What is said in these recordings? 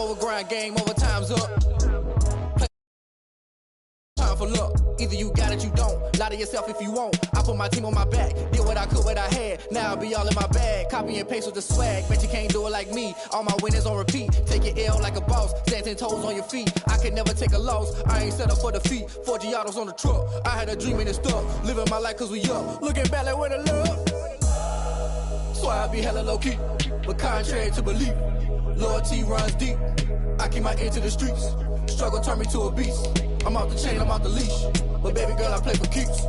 over grind, game over, time's up. Time for luck. Either you got it, you don't. Lie to yourself if you won't. I put my team on my back. Did what I could, what I had. Now I'll be all in my bag. Copy and paste with the swag. Bet you can't do it like me. All my winners on repeat. Take your L like a boss. Stand 10 toes on your feet. I can never take a loss. I ain't set up for defeat. 4 Giottos on the truck. I had a dream and it's stuck. Living my life cause we up. Looking back like where the love. So I be hella low key. But contrary to belief, loyalty runs deep. I keep my ear to the streets. Struggle turned me to a beast. I'm off the chain, I'm off the leash. But baby girl, I play for keeps.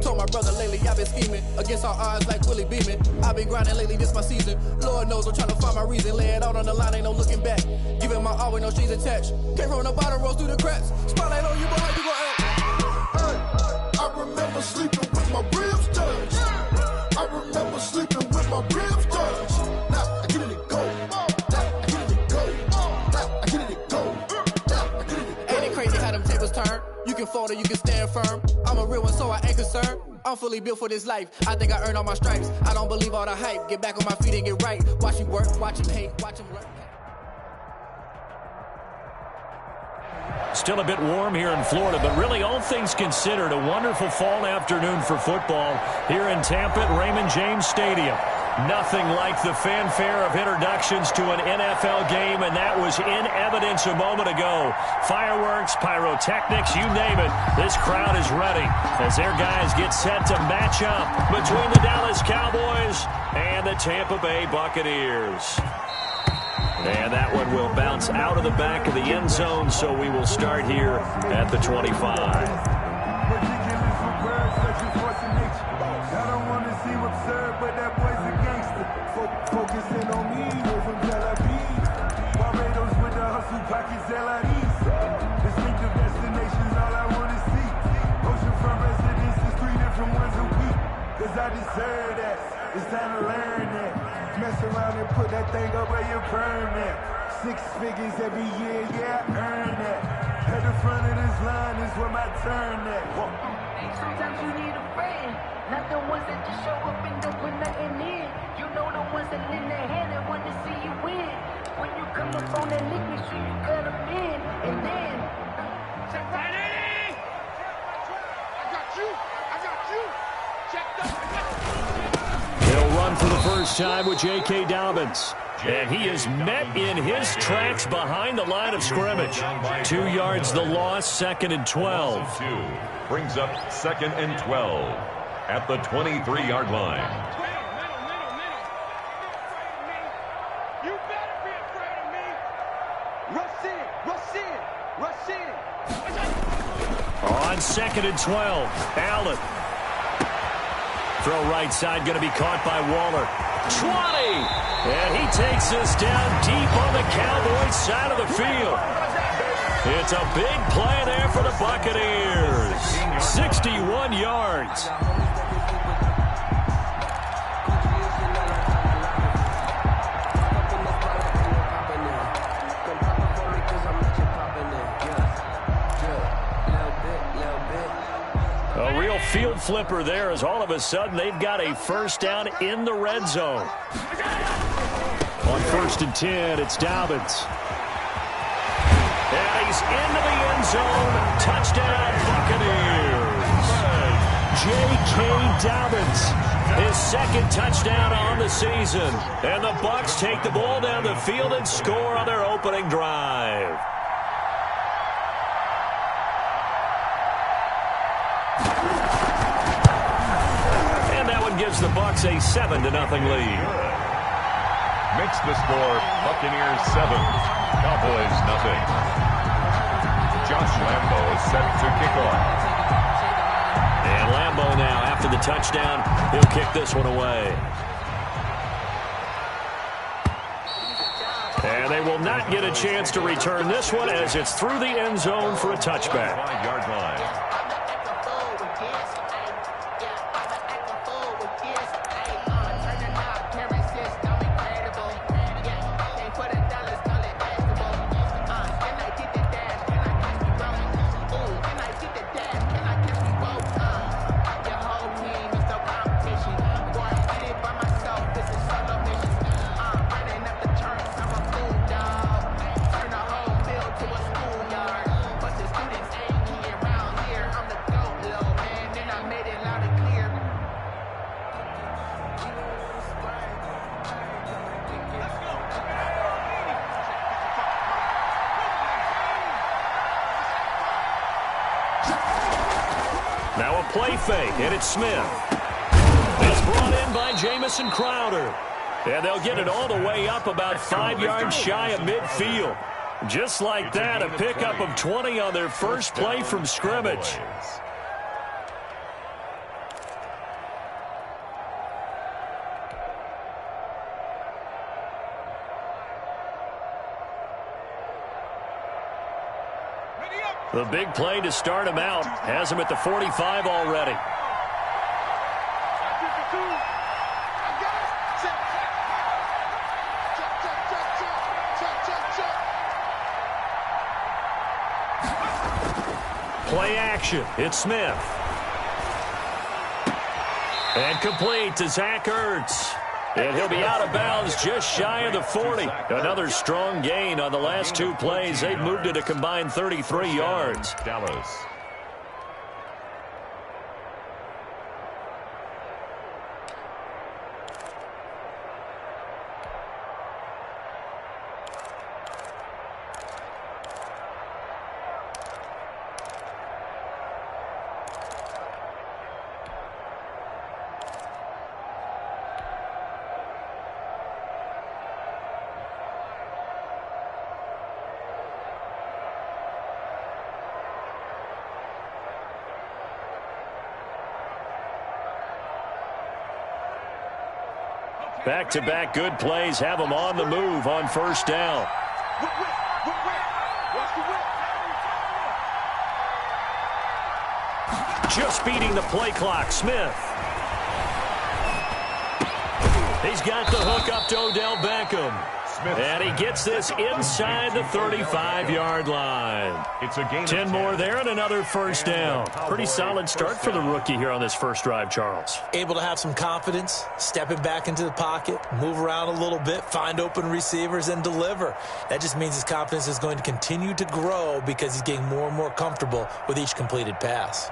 Told my brother lately, I've been scheming. Against all odds like Willie Beeman. I've been grinding lately, this my season. Lord knows I'm trying to find my reason. Lay it out on the line, ain't no looking back. Giving my all with no strings attached. Came from the bottom, rose through the cracks. Spotlight on you, but how you gon' act? Hey, I remember sleeping with my ribs touched. I remember sleeping with my ribs touched. Now I get it and go. Now I get it and go. Now I get it and go. Now I get it and go. Ain't it crazy how them tables turn? You can fold or you can stand firm. I'm a real one, so I ain't concerned. I'm fully built for this life. I think I earned all my stripes. I don't believe all the hype. Get back on my feet and get right. Watch him work, watch him hate, watch him learn. Still a bit warm here in Florida, but really all things considered, a wonderful fall afternoon for football here in Tampa at Raymond James Stadium. Nothing like the fanfare of introductions to an NFL game, and that was in evidence a moment ago. Fireworks, pyrotechnics, you name it. This crowd is ready as their guys get set to match up between the Dallas Cowboys and the Tampa Bay Buccaneers. And that one will bounce out of the back of the end zone, so we will start here at the 25. Focusing on me, we're from Tel Aviv. Barbados with the hustle pockets, LIDs. Distinctive destinations, all I want to see. Oceanfront residences, 3 different ones a week. Cause I deserve that, it's time to learn that. Mess around and put that thing up where you permit. 6 figures every year, yeah, I earn that. At the front of this line is where my turn at. Sometimes you need a friend, not the ones that just show up and don't put nothing in. You know the ones that lend their hand and want to see you win. When you come up on that lick, make sure you cut them in. And then, check right in. I got you. Checked up. He'll run for the first time with J.K. Dobbins. And he is met in his tracks behind the line of scrimmage. 2 yards the loss, 2nd and 12. Brings up 2nd and 12 at the 23-yard line. You better be afraid of me. Rush in. On 2nd and 12, Allen. Throw right side, going to be caught by Waller. 20! And he takes this down deep on the Cowboys side of the field. It's a big play there for the Buccaneers. 61 yards. A real field flipper there as all of a sudden they've got a first down in the red zone. On 1st and 10, it's Dobbins. And he's into the end zone. Touchdown, Buccaneers. J.K. Dobbins, his 2nd touchdown on the season. And the Bucs take the ball down the field and score on their opening drive. And that one gives the Bucs a 7-0 lead. Makes the score Buccaneers 7, Cowboys nothing. Josh Lambo is set to kick off. And Lambo now, after the touchdown, he'll kick this one away. And they will not get a chance to return this one as it's through the end zone for a touchback. 5-yard line. play fake, and it's Smith. It's brought in by Jamison Crowder. And they'll get it all the way up about 5 yards shy of midfield. Just like that, a pickup of 20 on their first play from scrimmage. The big play to start him out has him at the 45 already. Play action. It's Smith. And complete to Zach Ertz. And he'll be out of bounds just shy of the 40. Another strong gain on the last 2 plays. They've moved it a combined 33 yards. Dallas. Back-to-back good plays have them on the move on first down. Just beating the play clock, Smith. He's got the hook up to Odell Beckham. And he gets this inside the 35-yard line. It's a gain 10 more there and another first down. Pretty solid start for the rookie here on this first drive, Charles. Able to have some confidence, stepping back into the pocket, move around a little bit, find open receivers, and deliver. That just means his confidence is going to continue to grow because he's getting more and more comfortable with each completed pass.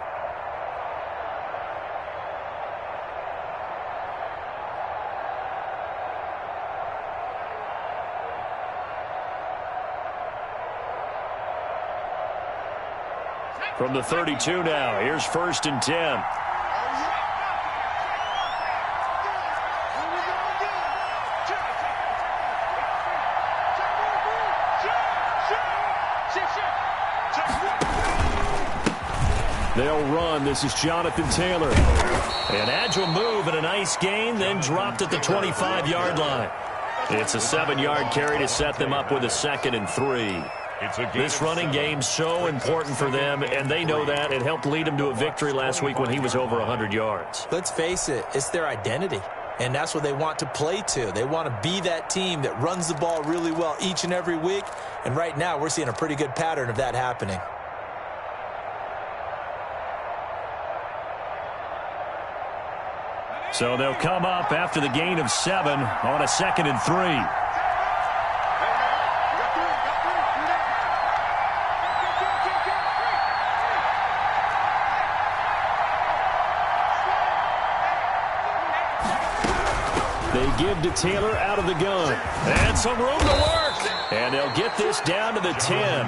From the 32 now, here's 1st and 10. They'll run. This is Jonathan Taylor. An agile move and a nice gain, then dropped at the 25-yard line. It's a 7-yard carry to set them up with a 2nd and 3. This running game's so important for them, and they know that. It helped lead them to a victory last week when he was over 100 yards. Let's face it, it's their identity, and that's what they want to play to. They want to be that team that runs the ball really well each and every week, and right now we're seeing a pretty good pattern of that happening. So they'll come up after the gain of 7 on a 2nd and 3. Give to Taylor out of the gun. And some room to work. And they'll get this down to the 10.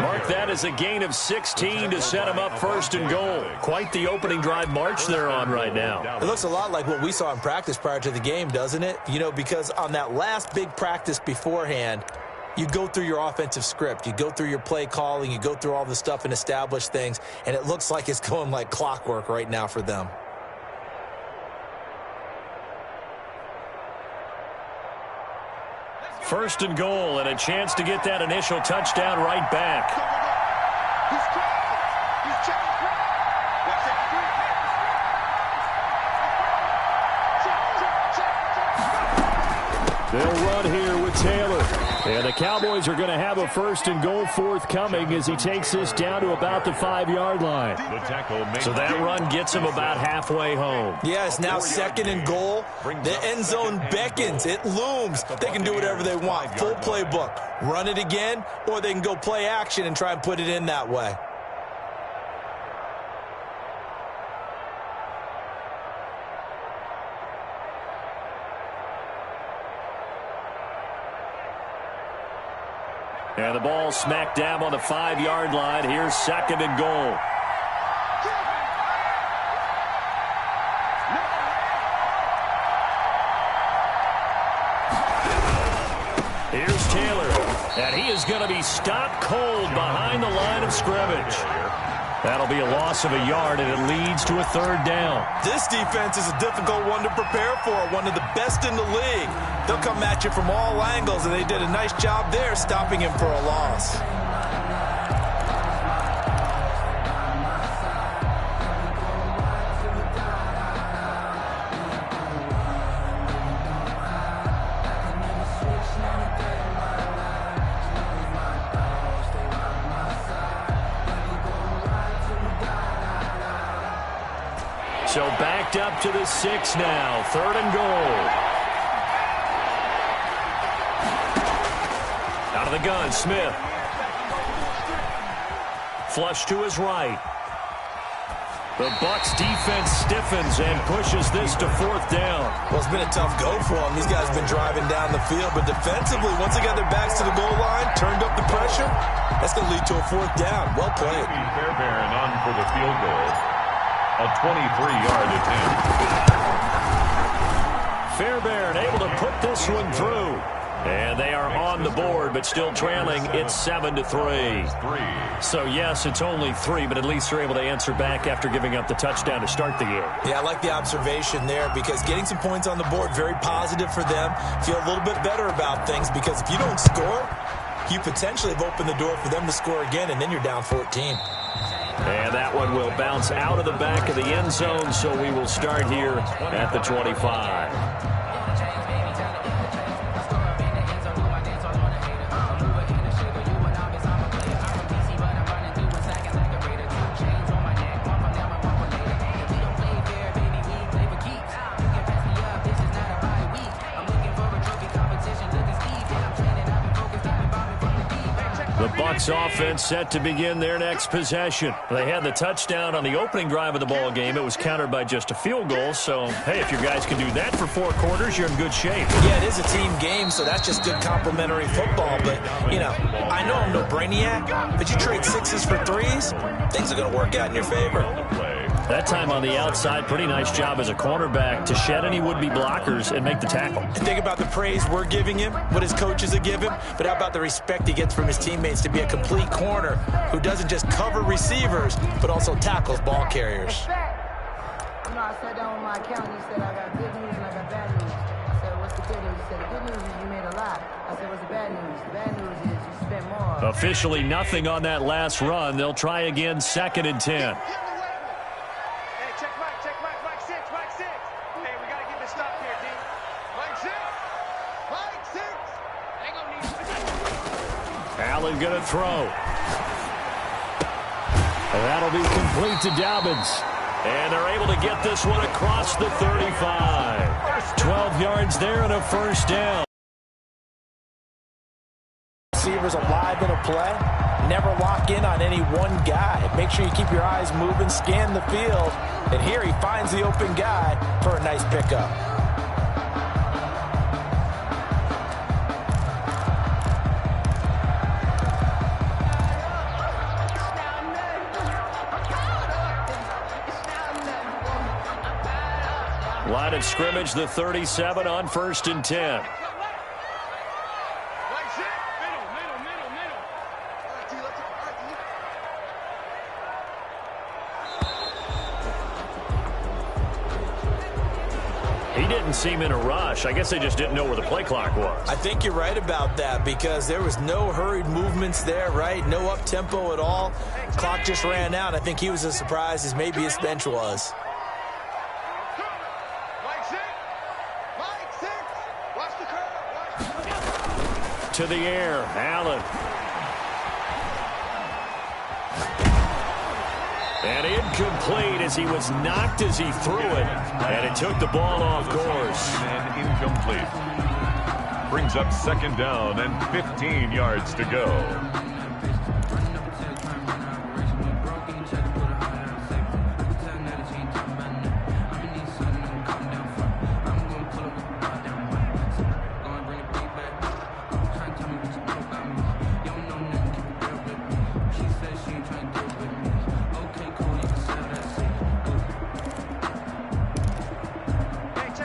Mark that as a gain of 16 to set them up 1st and goal. Quite the opening drive march they're on right now. It looks a lot like what we saw in practice prior to the game, doesn't it? You know, because on that last big practice beforehand, you go through your offensive script. You go through your play calling. You go through all the stuff and establish things. And it looks like it's going like clockwork right now for them. First and goal, and a chance to get that initial touchdown right back. They'll run here with Taylor. And the Cowboys are going to have a 1st and goal forthcoming as he takes this down to about the 5-yard line. So that run gets him about halfway home. Yeah, it's now 2nd and goal. The end zone beckons. It looms. They can do whatever they want. Full playbook. Run it again, or they can go play action and try and put it in that way. And the ball smack dab on the 5-yard line. Here's 2nd and goal. Here's Taylor, and he is going to be stopped cold behind the line of scrimmage. That'll be a loss of a yard, and it leads to a third down. This defense is a difficult one to prepare for, one of the best in the league. They'll come at you from all angles, and they did a nice job there stopping him for a loss. So backed up to the 6 now. 3rd and goal. Out of the gun, Smith. Flush to his right. The Bucs defense stiffens and pushes this to 4th down. Well, it's been a tough go for them. These guys have been driving down the field, but defensively, once they got their backs to the goal line, turned up the pressure, that's going to lead to a 4th down. Well played. Fairbairn on for the field goal. A 23-yard attempt. Fairbairn able to put this one through. And they are on the board, but still trailing. It's 7-3. So, yes, it's only 3, but at least they're able to answer back after giving up the touchdown to start the game. Yeah, I like the observation there because getting some points on the board, very positive for them. Feel a little bit better about things because if you don't score, you potentially have opened the door for them to score again, and then you're down 14. And that one will bounce out of the back of the end zone, so we will start here at the 25. The Bucs offense set to begin their next possession. They had the touchdown on the opening drive of the ball game. It was countered by just a field goal. So, hey, if your guys can do that for 4 quarters, you're in good shape. Yeah, it is a team game, so that's just good complementary football. But, you know, I know I'm no brainiac, but you trade 6s for 3s, things are going to work out in your favor. That time on the outside, pretty nice job as a cornerback to shed any would-be blockers and make the tackle. Think about the praise we're giving him, what his coaches are giving, but how about the respect he gets from his teammates to be a complete corner who doesn't just cover receivers, but also tackles ball carriers. You know, I sat down with my accountant. He said, I got good news and I got bad news. I said, what's the good news? He said, the good news is you made a lot. I said, what's the bad news? The bad news is you spent more. Officially nothing on that last run. They'll try again, 2nd and 10. Allen going to throw. That'll be complete to Dobbins. And they're able to get this one across the 35. 12 yards there and a 1st down. Receivers alive in a play. Never lock in on any one guy. Make sure you keep your eyes moving, scan the field. And here he finds the open guy for a nice pickup. Line of scrimmage, the 37 on 1st and 10. He didn't seem in a rush. I guess they just didn't know where the play clock was. I think you're right about that because there was no hurried movements there, right? No up-tempo at all. Clock just ran out. I think he was as surprised as maybe his bench was. To the air, Allen. And incomplete as he was knocked as he threw it. And it took the ball off course. And incomplete. Brings up 2nd down and 15 yards to go.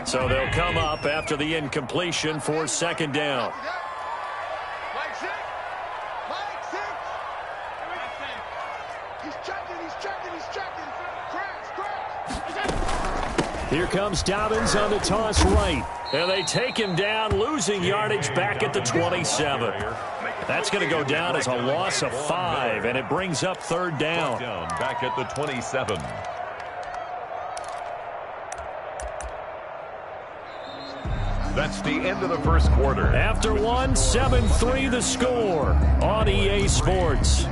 So they'll come up after the incompletion for 2nd down. Here comes Dobbins on the toss right. And they take him down, losing yardage back at the 27. That's going to go down as a loss of 5, and it brings up third down. Back at the 27. That's the end of the first quarter. After one, 7-3 the score on EA Sports.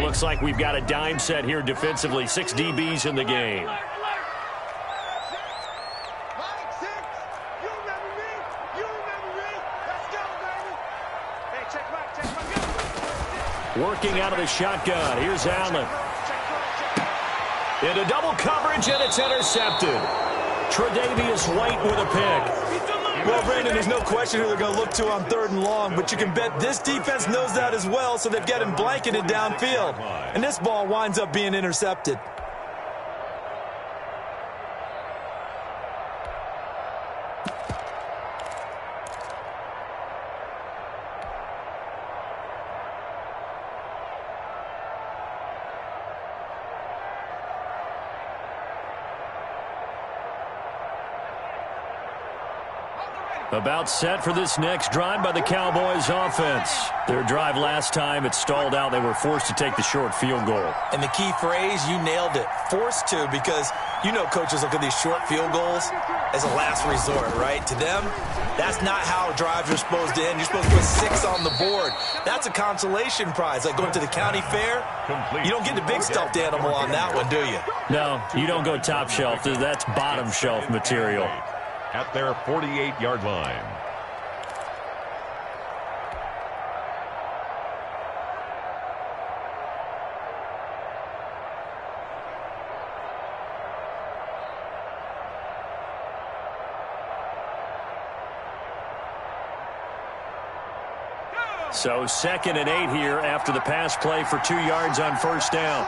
Looks like we've got a dime set here defensively. 6 DBs in the game. Working out of the shotgun. Here's Allen. Into double coverage, and it's intercepted. Tre'Davious White with a pick. Well, Brandon, there's no question who they're going to look to on 3rd and long, but you can bet this defense knows that as well, so they've got him blanketed downfield. And this ball winds up being intercepted. About set for this next drive by the Cowboys offense. Their drive last time, it stalled out. They were forced to take the short field goal. And the key phrase, you nailed it, forced to, because you know coaches look at these short field goals as a last resort, right? To them, that's not how drives are supposed to end. You're supposed to put 6 on the board. That's a consolation prize, like going to the county fair. You don't get the big stuffed animal on that one, do you? No, you don't go top shelf. That's bottom shelf material. At their 48-yard line. So 2nd and 8 here after the pass play for 2 yards on first down.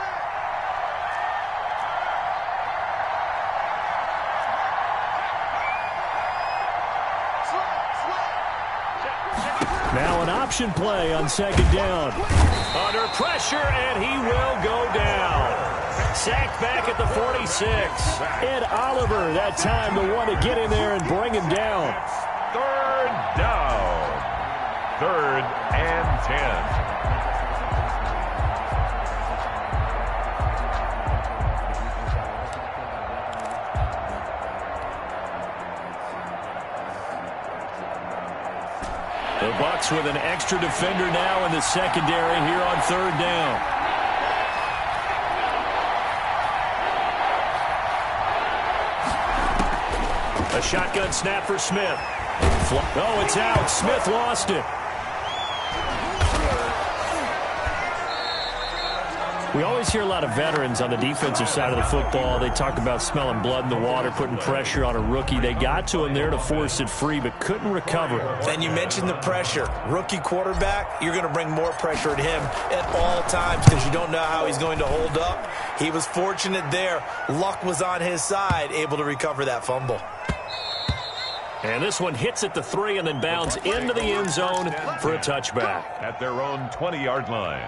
Now an option play on 2nd down. Under pressure, and he will go down. Sacked back at the 46. Ed Oliver, that time, the one to get in there and bring him down. 3rd down. 3rd and 10. The Bucs with an extra defender now in the secondary here on 3rd down. A shotgun snap for Smith. Oh, it's out. Smith lost it. We always hear a lot of veterans on the defensive side of the football. They talk about smelling blood in the water, putting pressure on a rookie. They got to him there to force it free, but couldn't recover. And you mentioned the pressure. Rookie quarterback, you're going to bring more pressure at him at all times because you don't know how he's going to hold up. He was fortunate there. Luck was on his side, able to recover that fumble. And this one hits at the 3 and then bounds into the end zone for a touchback. At their own 20-yard line.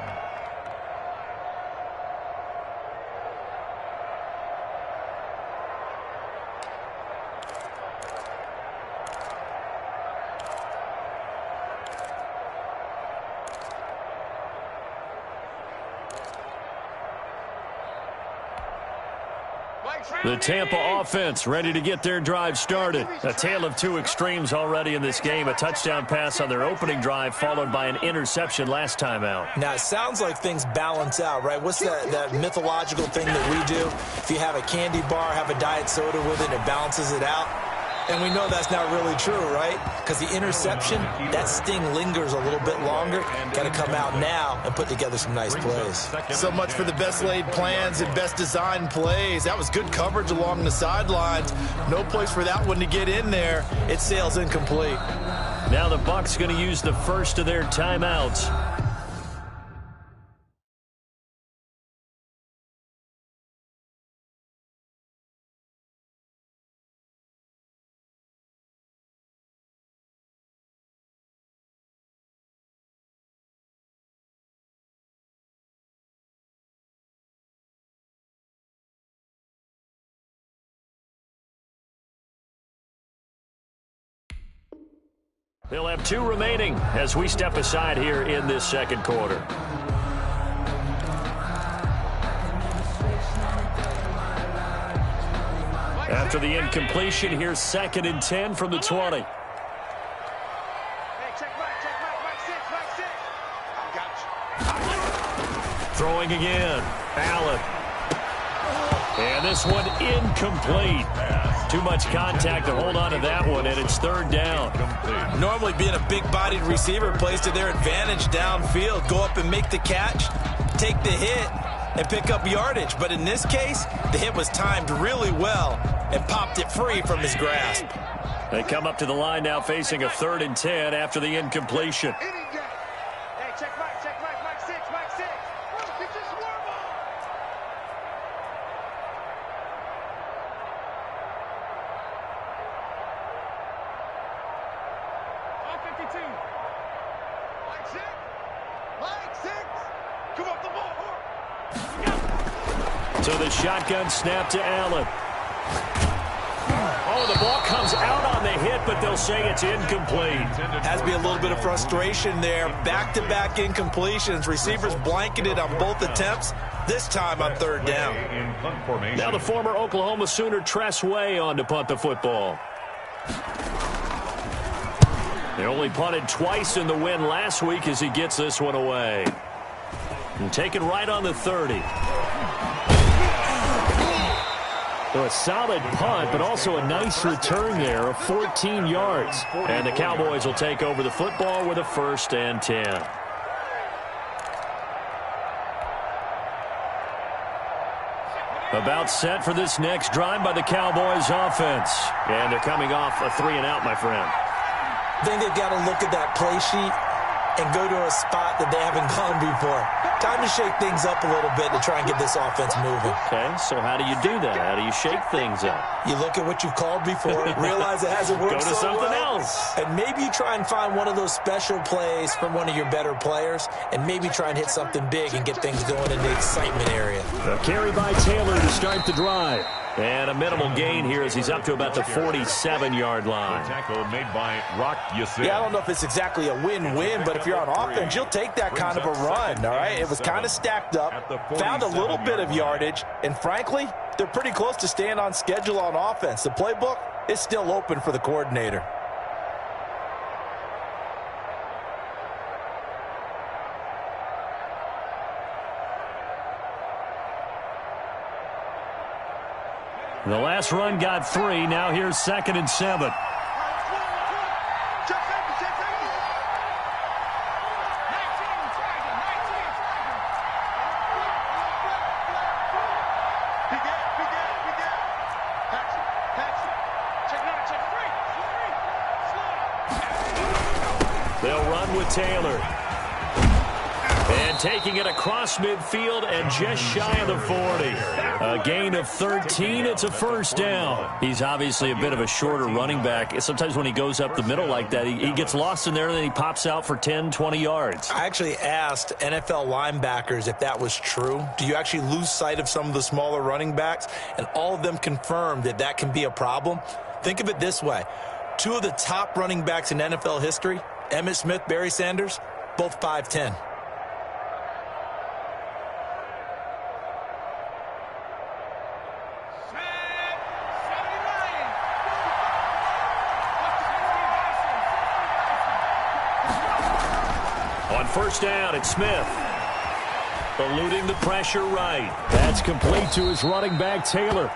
The Tampa offense ready to get their drive started. A tale of 2 extremes already in this game. A touchdown pass on their opening drive followed by an interception last time out. Now, it sounds like things balance out, right? What's that mythological thing that we do? If you have a candy bar, have a diet soda with it, it balances it out. And we know that's not really true, right? Because the interception, that sting lingers a little bit longer. Got to come out now and put together some nice plays. So much for the best laid plans and best designed plays. That was good coverage along the sidelines. No place for that one to get in there. It sails incomplete. Now the Bucs going to use the first of their timeouts. They'll have 2 remaining as we step aside here in this second quarter. After the incompletion, here's 2nd and 10 from the 20. Throwing again. Allen. And this one incomplete. Too much contact to hold on to that one, and it's 3rd down. Normally being a big-bodied receiver plays to their advantage downfield. Go up and make the catch, take the hit, and pick up yardage. But in this case, the hit was timed really well and popped it free from his grasp. They come up to the line now facing a 3rd and 10 after the incompletion. So the shotgun snap to Allen. Oh, the ball comes out on the hit, but they'll say it's incomplete. Has to be a little bit of frustration there. Back-to-back incompletions. Receivers blanketed on both attempts, this time on 3rd down. Now the former Oklahoma Sooner Tress Way on to punt the football. They only punted twice in the win last week as he gets this one away. And taken right on the 30. So a solid punt, but also a nice return there of 14 yards. And the Cowboys will take over the football with a 1st and 10. About set for this next drive by the Cowboys offense. And they're coming off a 3-and-out, my friend. I think they've got to look at that play sheet and go to a spot that they haven't gone before. Time to shake things up a little bit to try and get this offense moving. Okay, so how do you do that? How do you shake things up? You look at what you've called before, realize it hasn't worked so well. Go to something else. And maybe you try and find one of those special plays from one of your better players, and maybe try and hit something big and get things going in the excitement area. A carry by Taylor to start the drive. And a minimal gain here as he's up to about the 47-yard line. Tackle made by Rock Yassin. Yeah, I don't know if it's exactly a win-win, but if you're on offense, you'll take that kind of a run, all right? It was kind of stacked up, found a little bit of yardage, and frankly, they're pretty close to staying on schedule on offense. The playbook is still open for the coordinator. The last run got 3. Now here's 2nd and 7. They'll run with Taylor. And taking it across midfield and just shy of the 40. A gain of 13. It's a 1st down. He's obviously a bit of a shorter running back. Sometimes when he goes up the middle like that, he gets lost in there and then he pops out for 10, 20 yards. I actually asked NFL linebackers if that was true. Do you actually lose sight of some of the smaller running backs? And all of them confirmed that that can be a problem. Think of it this way. 2 of the top running backs in NFL history, Emmitt Smith, Barry Sanders, both 5'10". On 1st down, it's Smith. Eluding the pressure right. That's complete to his running back, Taylor.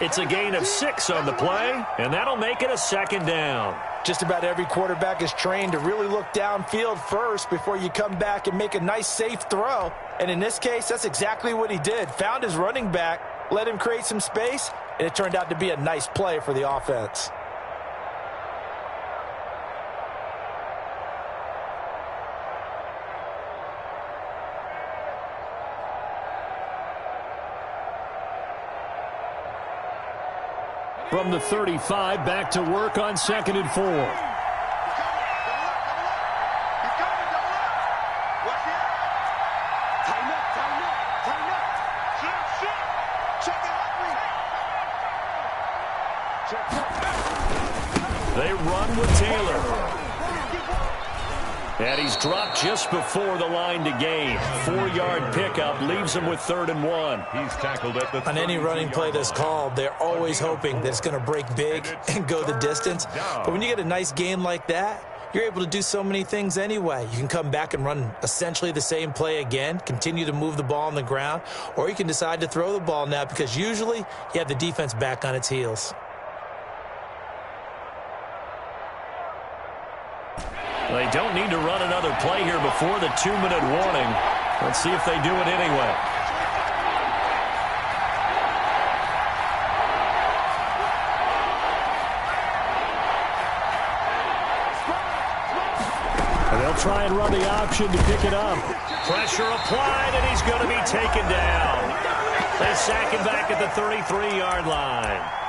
It's a gain of 6 on the play, and that'll make it a 2nd down. Just about every quarterback is trained to really look downfield first before you come back and make a nice, safe throw. And in this case, that's exactly what he did. Found his running back, let him create some space, and it turned out to be a nice play for the offense. From the 35, back to work on 2nd and 4. They run with Taylor. And he's dropped just before the line to gain. 4-yard pickup leaves him with 3rd and 1. He's tackled at the On any running play that's called, they're always hoping that it's going to break big and go the distance. But when you get a nice gain like that, you're able to do so many things anyway. You can come back and run essentially the same play again, continue to move the ball on the ground, or you can decide to throw the ball now because usually you have the defense back on its heels. They don't need to run another play here before the 2-minute warning. Let's see if they do it anyway. And they'll try and run the option to pick it up. Pressure applied, and he's going to be taken down. They sack him back at the 33-yard line.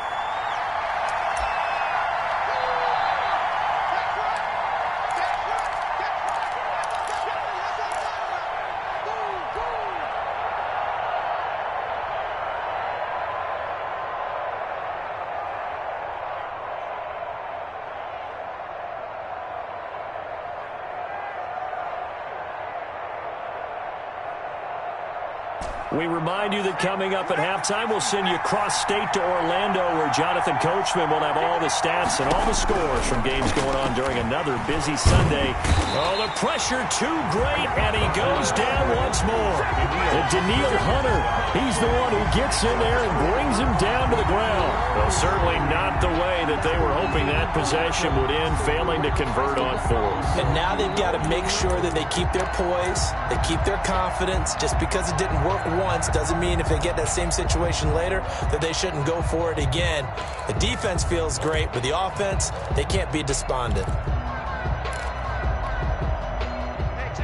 We remind you that coming up at halftime, we'll send you cross-state to Orlando, where Jonathan Coachman will have all the stats and all the scores from games going on during another busy Sunday. Oh, the pressure too great, and he goes down once more. And Daniil Hunter, he's the one who gets in there and brings him down to the ground. Well, certainly not the way that they were hoping that possession would end, failing to convert on 4th. And now they've got to make sure that they keep their poise, they keep their confidence. Just because it didn't work once doesn't mean if they get that same situation later that they shouldn't go for it again. The defense feels great, but the offense, they can't be despondent.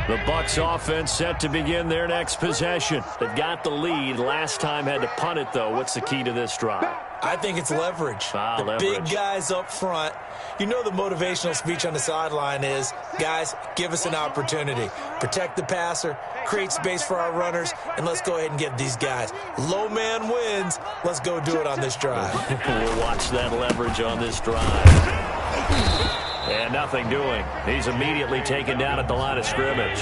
The Bucs offense set to begin their next possession. They've got the lead. Last time had to punt it, though. What's the key to this drive? I think it's leverage. Leverage. Big guys up front. You know the motivational speech on the sideline is, guys, give us an opportunity. Protect the passer, create space for our runners, and let's go ahead and get these guys. Low man wins. Let's go do it on this drive. We'll watch that leverage on this drive. And nothing doing. He's immediately taken down at the line of scrimmage.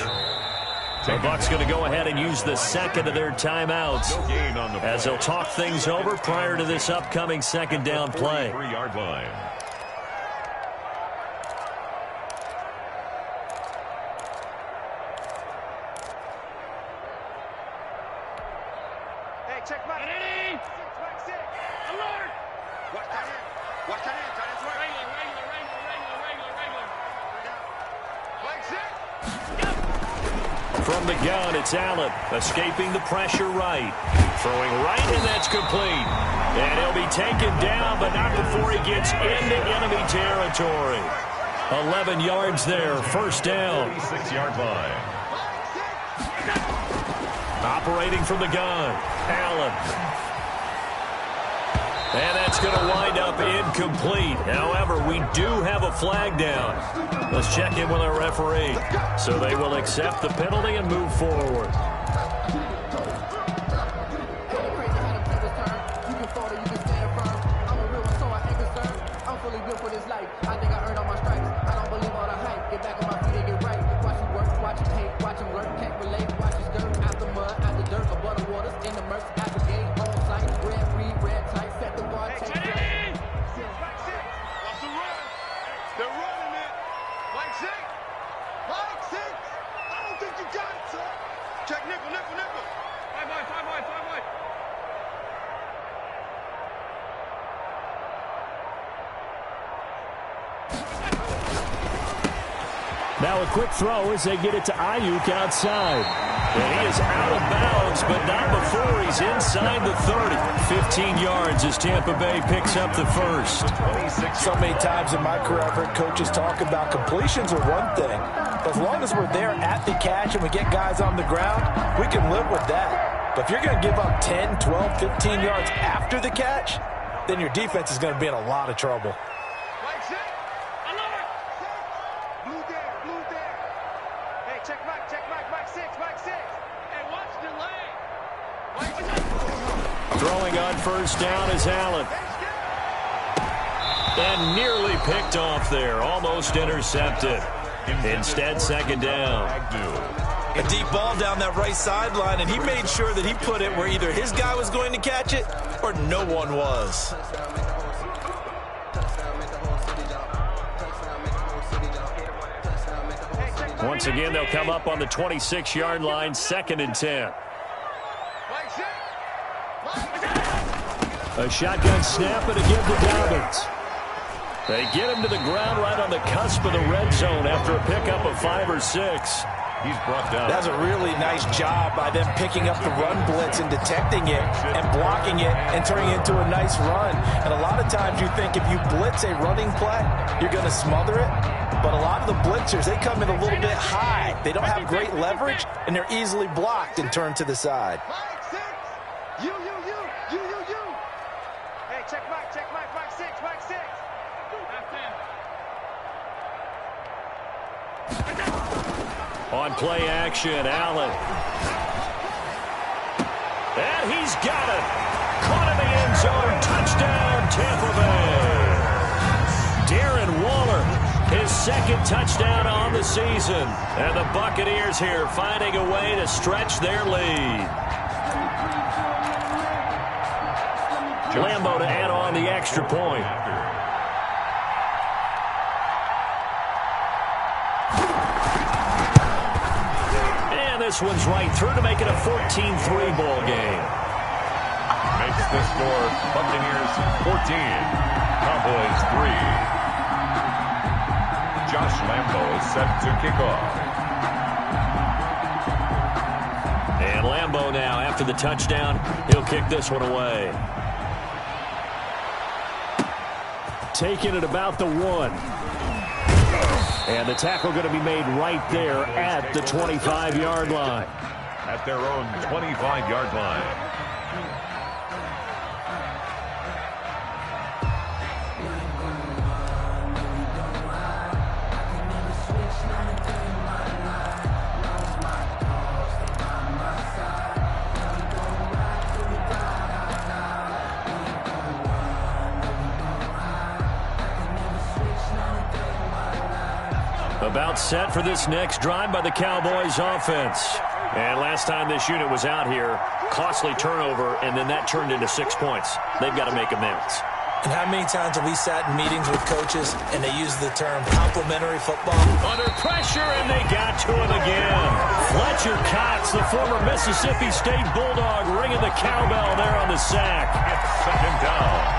The Bucs going to go ahead and use the second of their timeouts as they'll talk things over prior to this upcoming second down play. 3-yard line. Hey, check back. Ready? 6, alert! Watch that in. Watch that in. Try this work. Regular. Flag 6. From the gun, it's Allen, escaping the pressure right. Throwing right, and that's complete. And he'll be taken down, but not before he gets into enemy territory. 11 yards there, first down. 36-yard line. Operating from the gun, Allen. And that's going to wind up incomplete. However, we do have a flag down. Let's check in with our referee. So they will accept the penalty and move forward. Now a quick throw as they get it to Ayuk outside. And he is out of bounds, but not before he's inside the 30. 15 yards as Tampa Bay picks up the first. So many times in my career, I've heard coaches talk about completions are one thing. But as long as we're there at the catch and we get guys on the ground, we can live with that. But if you're going to give up 10, 12, 15 yards after the catch, then your defense is going to be in a lot of trouble. Throwing on first down is Allen. And nearly picked off there. Almost intercepted. Instead, second down. A deep ball down that right sideline, and he made sure that he put it where either his guy was going to catch it or no one was. Once again, they'll come up on the 26-yard line, 2nd and 10. A shotgun snap and a give to Dobbins. They get him to the ground right on the cusp of the red zone after a pickup of 5 or 6. He's brought down. That's a really nice job by them picking up the run blitz and detecting it and blocking it and turning it into a nice run. And a lot of times you think if you blitz a running play, you're going to smother it. But a lot of the blitzers, they come in a little bit high. They don't have great leverage, and they're easily blocked and turned to the side. You. Hey, check Mike, Mike 6. On play action, Allen. And he's got it. Caught in the end zone. Touchdown, Tampa Bay. Darren Waller, his 2nd touchdown on the season. And the Buccaneers here finding a way to stretch their lead. Lambo to add on the extra point. This one's right through to make it a 14-3 ball game. Makes the score Buccaneers 14, Cowboys 3. Josh Lambo is set to kick off. And Lambo now, after the touchdown, he'll kick this one away. Taking it about the 1. And the tackle going to be made right there at the 25-yard line. At their own 25-yard line. About set for this next drive by the Cowboys offense. And last time this unit was out here, costly turnover, and then that turned into 6 points. They've got to make amends. And how many times have we sat in meetings with coaches and they use the term complementary football? Under pressure, and they got to him again. Fletcher Cox, the former Mississippi State Bulldog, ringing the cowbell there on the sack. It's 2nd down.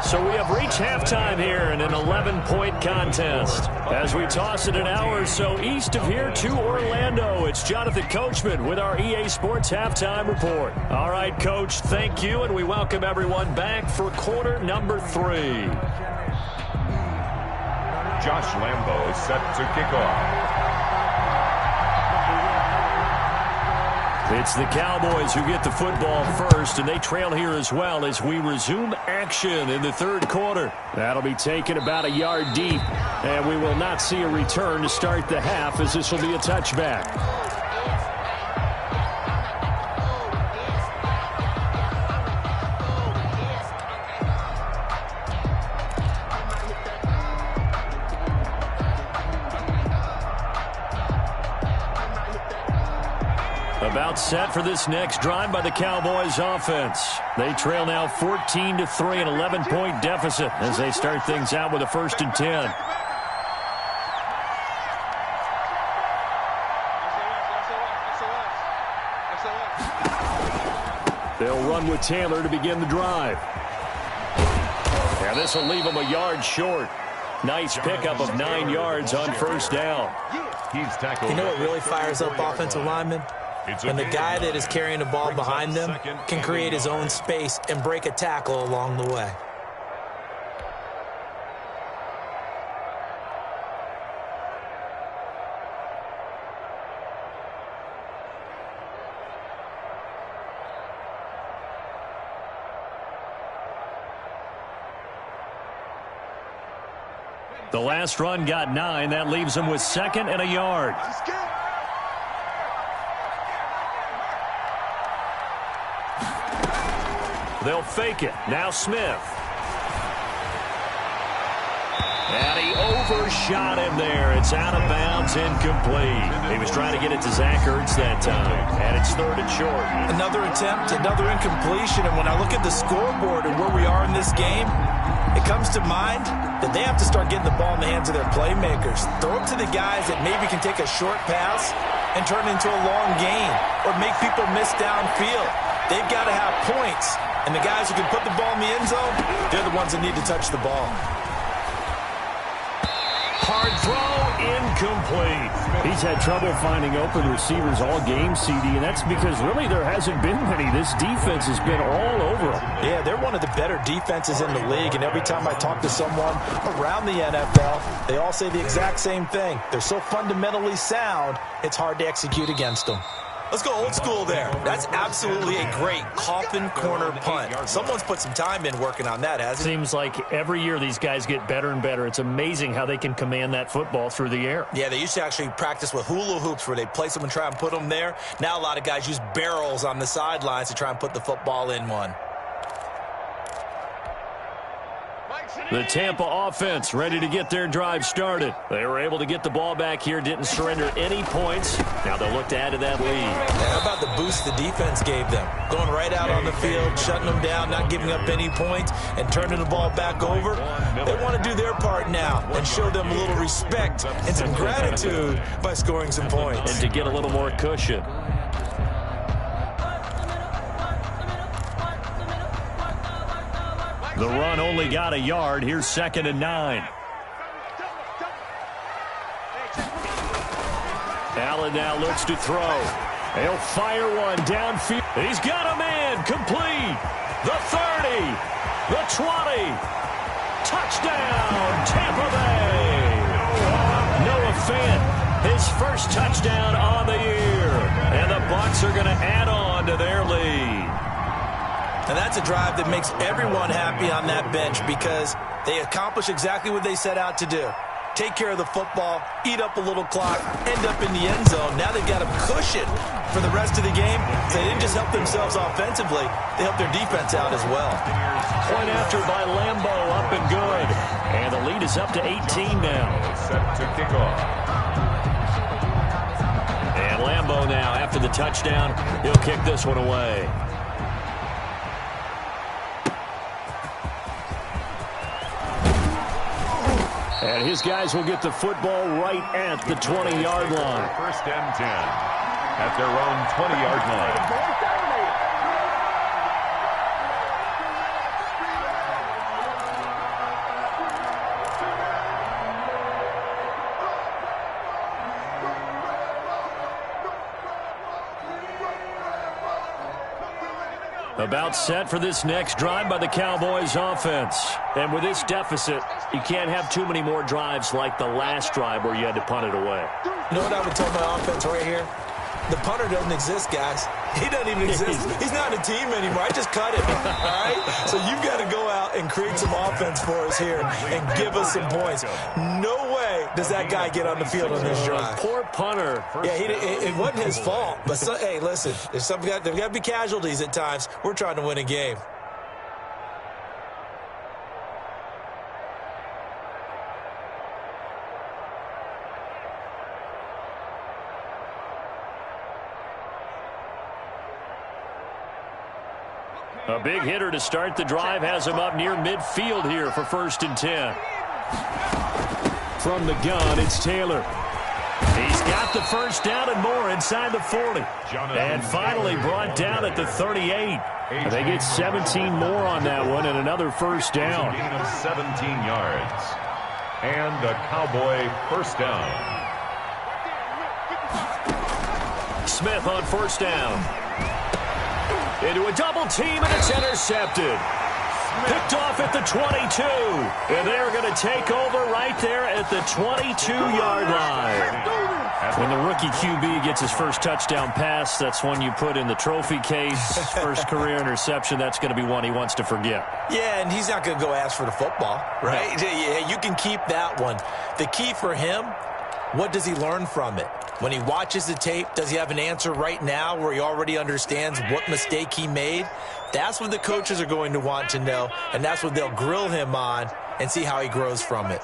So we have reached halftime here in an 11-point contest. As we toss it an hour or so east of here to Orlando, it's Jonathan Coachman with our EA Sports Halftime Report. All right, Coach, thank you, and we welcome everyone back for quarter number 3. Josh Lambo is set to kick off. It's the Cowboys who get the football first, and they trail here as well as we resume action in the 3rd quarter. That'll be taken about a yard deep, and we will not see a return to start the half as this will be a touchback. About set for this next drive by the Cowboys offense. They trail now 14-3, an 11-point deficit as they start things out with a 1st and 10. They'll run with Taylor to begin the drive. And this will leave them a yard short. Nice pickup of 9 yards on 1st down. He's tackled. You know what really fires up offensive linemen? When the guy that is carrying the ball behind them can create his own space and break a tackle along the way. The last run got 9. That leaves them with 2nd and a yard. They'll fake it. Now Smith. And he overshot him there. It's out of bounds, incomplete. He was trying to get it to Zach Ertz that time, and it's 3rd and short. Another attempt, another incompletion, and when I look at the scoreboard and where we are in this game, it comes to mind that they have to start getting the ball in the hands of their playmakers. Throw it to the guys that maybe can take a short pass and turn it into a long gain or make people miss downfield. They've got to have points, and the guys who can put the ball in the end zone, they're the ones that need to touch the ball. Hard throw, incomplete. He's had trouble finding open receivers all game, CD, and that's because really there hasn't been many. This defense has been all over them. Yeah, they're one of the better defenses in the league, and every time I talk to someone around the NFL, they all say the exact same thing. They're so fundamentally sound, it's hard to execute against them. Let's go old school there. That's absolutely a great coffin corner punt. Someone's put some time in working on that, hasn't it? Seems like every year these guys get better and better. It's amazing how they can command that football through the air. Yeah, they used to actually practice with hula hoops where they place them and try and put them there. Now a lot of guys use barrels on the sidelines to try and put the football in one. The Tampa offense ready to get their drive started. They were able to get the ball back here, didn't surrender any points. Now they'll look to add to that lead. Yeah, how about the boost the defense gave them? Going right out on the field, shutting them down, not giving up any points, and turning the ball back over. They want to do their part now and show them a little respect and some gratitude by scoring some points. And to get a little more cushion. The run only got a yard. Here's 2nd and 9. Allen now looks to throw. He'll fire one downfield. He's got a man. Complete. The 30. The 20. Touchdown, Tampa Bay. Noah Fant, his first touchdown on the year. And the Bucs are going to add on to their lead. And that's a drive that makes everyone happy on that bench because they accomplish exactly what they set out to do. Take care of the football, eat up a little clock, end up in the end zone. Now they've got a cushion for the rest of the game. So they didn't just help themselves offensively, they helped their defense out as well. Point after by Lambo, up and good. And the lead is up to 18 now. Set to kick off. And Lambo now, after the touchdown, he'll kick this one away. And his guys will get the football right at the 20-yard line. 1st and 10 at their own 20-yard line. About set for this next drive by the Cowboys offense. And with this deficit, you can't have too many more drives like the last drive where you had to punt it away. You know what I would tell my offense right here? The punter doesn't exist, guys. He doesn't even exist. He's not a team anymore. I just cut him, all right? So you've got to go out and create some offense for us here and give us some points. No way does that guy get on the field on this drive. Poor punter. Yeah, it wasn't his fault. But, hey, listen, there's got to be casualties at times. We're trying to win a game. A big hitter to start the drive has him up near midfield here for 1st and 10. From the gun, it's Taylor. He's got the first down and more inside the 40. And finally brought down at the 38. And they get 17 more on that one and another first down. Gain of 17 yards. And a Cowboy first down. Smith on first down. Into a double team, and it's intercepted. Picked off at the 22. And they're going to take over right there at the 22-yard line. When the rookie QB gets his first touchdown pass, that's one you put in the trophy case. First career interception, that's going to be one he wants to forget. Yeah, and he's not going to go ask for the football, right? Yeah, you can keep that one. The key for him What does he learn from it? When he watches the tape, does he have an answer right now where he already understands what mistake he made? That's what the coaches are going to want to know, and that's what they'll grill him on and see how he grows from it.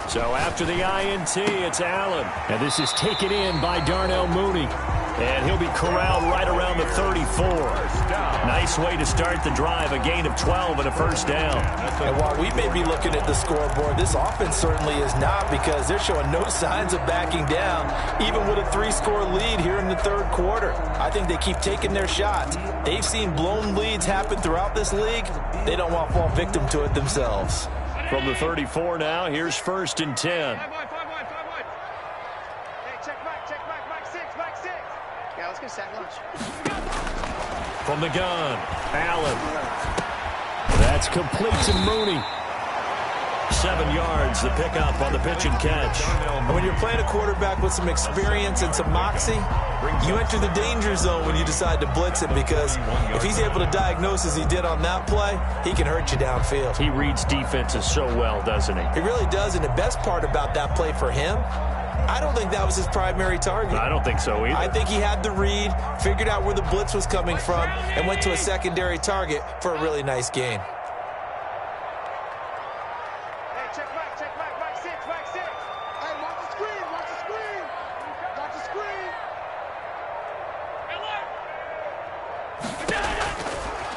So after the INT, it's Allen. And this is taken in by Darnell Mooney. And he'll be corralled right around the 34. Nice way to start the drive, a gain of 12 and a first down. And while we may be looking at the scoreboard, this offense certainly is not, because they're showing no signs of backing down, even with a 3-score lead here in the third quarter. I think they keep taking their shots. They've seen blown leads happen throughout this league. They don't want to fall victim to it themselves. From the 34 now, here's 1st and 10. From the gun, Allen. That's complete to Mooney. 7 yards, the pickup on the pitch and catch. And when you're playing a quarterback with some experience and some moxie, you enter the danger zone when you decide to blitz him, because if he's able to diagnose as he did on that play, he can hurt you downfield. He reads defenses so well, doesn't he? He really does, and the best part about that play for him, I don't think that was his primary target. I don't think so either. I think he had the read, figured out where the blitz was coming from, and went to a secondary target for a really nice gain.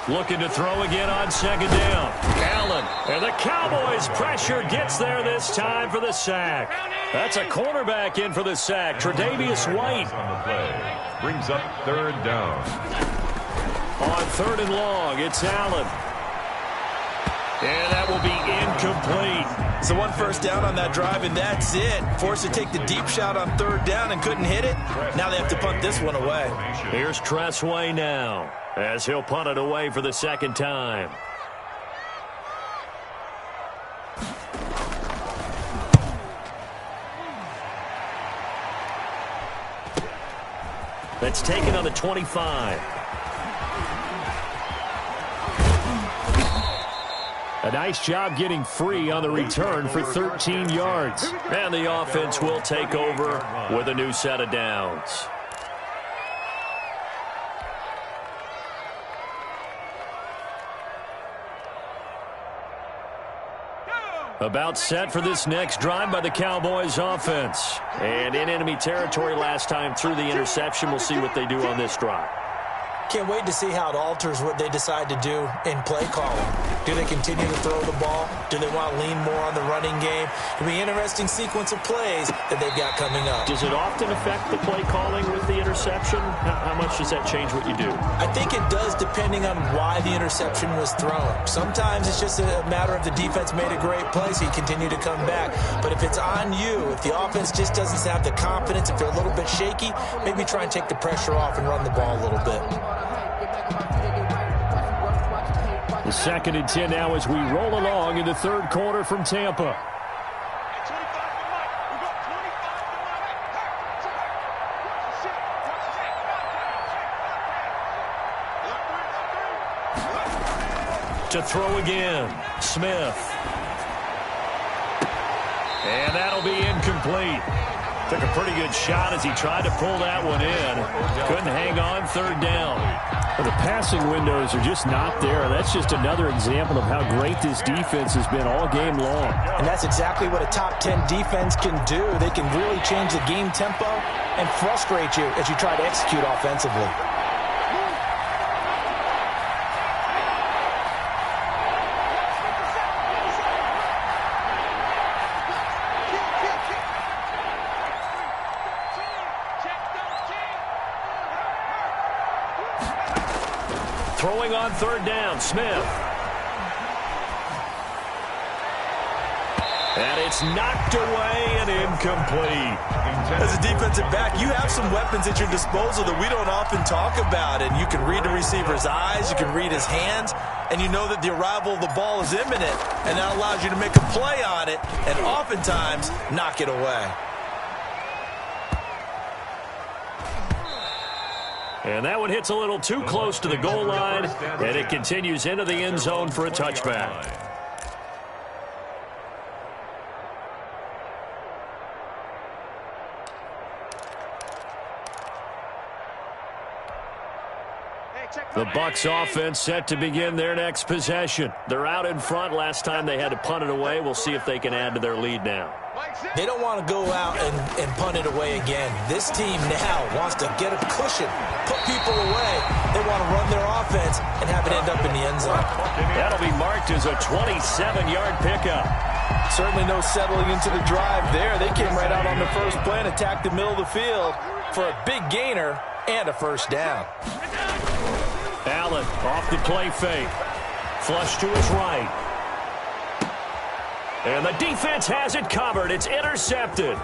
Looking to throw again on 2nd down. Allen. And the Cowboys' pressure gets there this time for the sack. That's a cornerback in for the sack, Tre'Davious White. On the play. Brings up 3rd down. On 3rd and long, it's Allen. And that will be incomplete. So 1 first down on that drive, and that's it. Forced to take the deep shot on 3rd down and couldn't hit it. Now they have to punt this one away. Here's Tressway now, as he'll punt it away for the 2nd time. That's taken on the 25. A nice job getting free on the return for 13 yards. And the offense will take over with a new set of downs. About set for this next drive by the Cowboys offense. And in enemy territory last time through the interception. We'll see what they do on this drive. Can't wait to see how it alters what they decide to do in play calling. Do they continue to throw the ball? Do they want to lean more on the running game? It'll be an interesting sequence of plays that they've got coming up. Does it often affect the play calling with the interception? How much does that change what you do? I think it does, depending on why the interception was thrown. Sometimes it's just a matter of the defense made a great play, so you continue to come back. But if it's on you, if the offense just doesn't have the confidence, if they're a little bit shaky, maybe try and take the pressure off and run the ball a little bit. The 2nd and 10 now as we roll along in the 3rd quarter from Tampa. To throw again, Smith. And that'll be incomplete. Took a pretty good shot as he tried to pull that one in. Couldn't hang on 3rd down. Well, the passing windows are just not there. That's just another example of how great this defense has been all game long. And that's exactly what a top 10 defense can do. They can really change the game tempo and frustrate you as you try to execute offensively. Throwing on 3rd down, Smith. And it's knocked away and incomplete. As a defensive back, you have some weapons at your disposal that we don't often talk about. And you can read the receiver's eyes, you can read his hands, and you know that the arrival of the ball is imminent. And that allows you to make a play on it and oftentimes knock it away. And that one hits a little too close to the goal line, and it continues into the end zone for a touchback. The Bucs offense set to begin their next possession. They're out in front. Last time they had to punt it away. We'll see if they can add to their lead now. They don't want to go out and punt it away again. This team now wants to get a cushion, put people away. They want to run their offense and have it end up in the end zone. That'll be marked as a 27-yard pickup. Certainly no settling into the drive there. They came right out on the first play and attacked the middle of the field for a big gainer and a first down. Allen off the play fake. Flush to his right. And the defense has it covered. It's intercepted.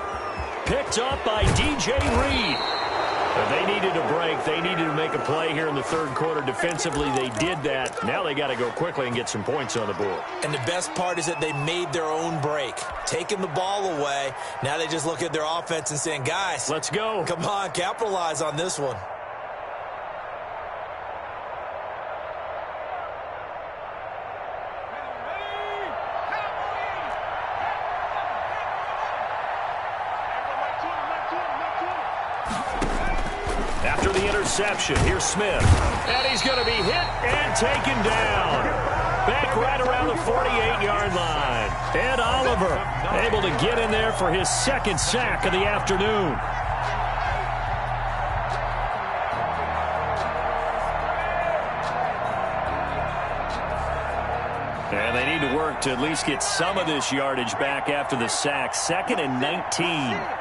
Picked up by DJ Reed. They needed a break. They needed to make a play here in the third quarter. Defensively, they did that. Now they got to go quickly and get some points on the board. And the best part is that they made their own break, taking the ball away. Now they just look at their offense and saying, guys, let's go. Come on, capitalize on this one. After the interception, here's Smith. And he's going to be hit and taken down. Back right around the 48-yard line. Ed Oliver able to get in there for his second sack of the afternoon. And they need to work to at least get some of this yardage back after the sack. 2nd and 19.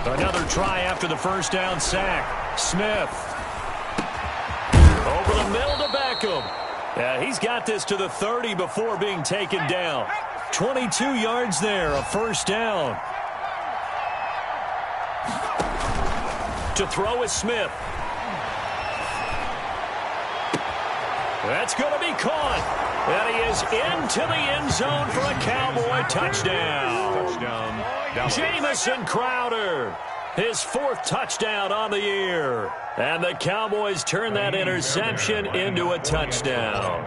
Another try after the first down sack. Smith. Over the middle to Beckham. Yeah, he's got this to the 30 before being taken down. 22 yards there, a first down. To throw is Smith. That's going to be caught. And he is into the end zone for a Cowboy touchdown. Jamison Crowder, his 4th touchdown on the year. And the Cowboys turn that interception into a touchdown.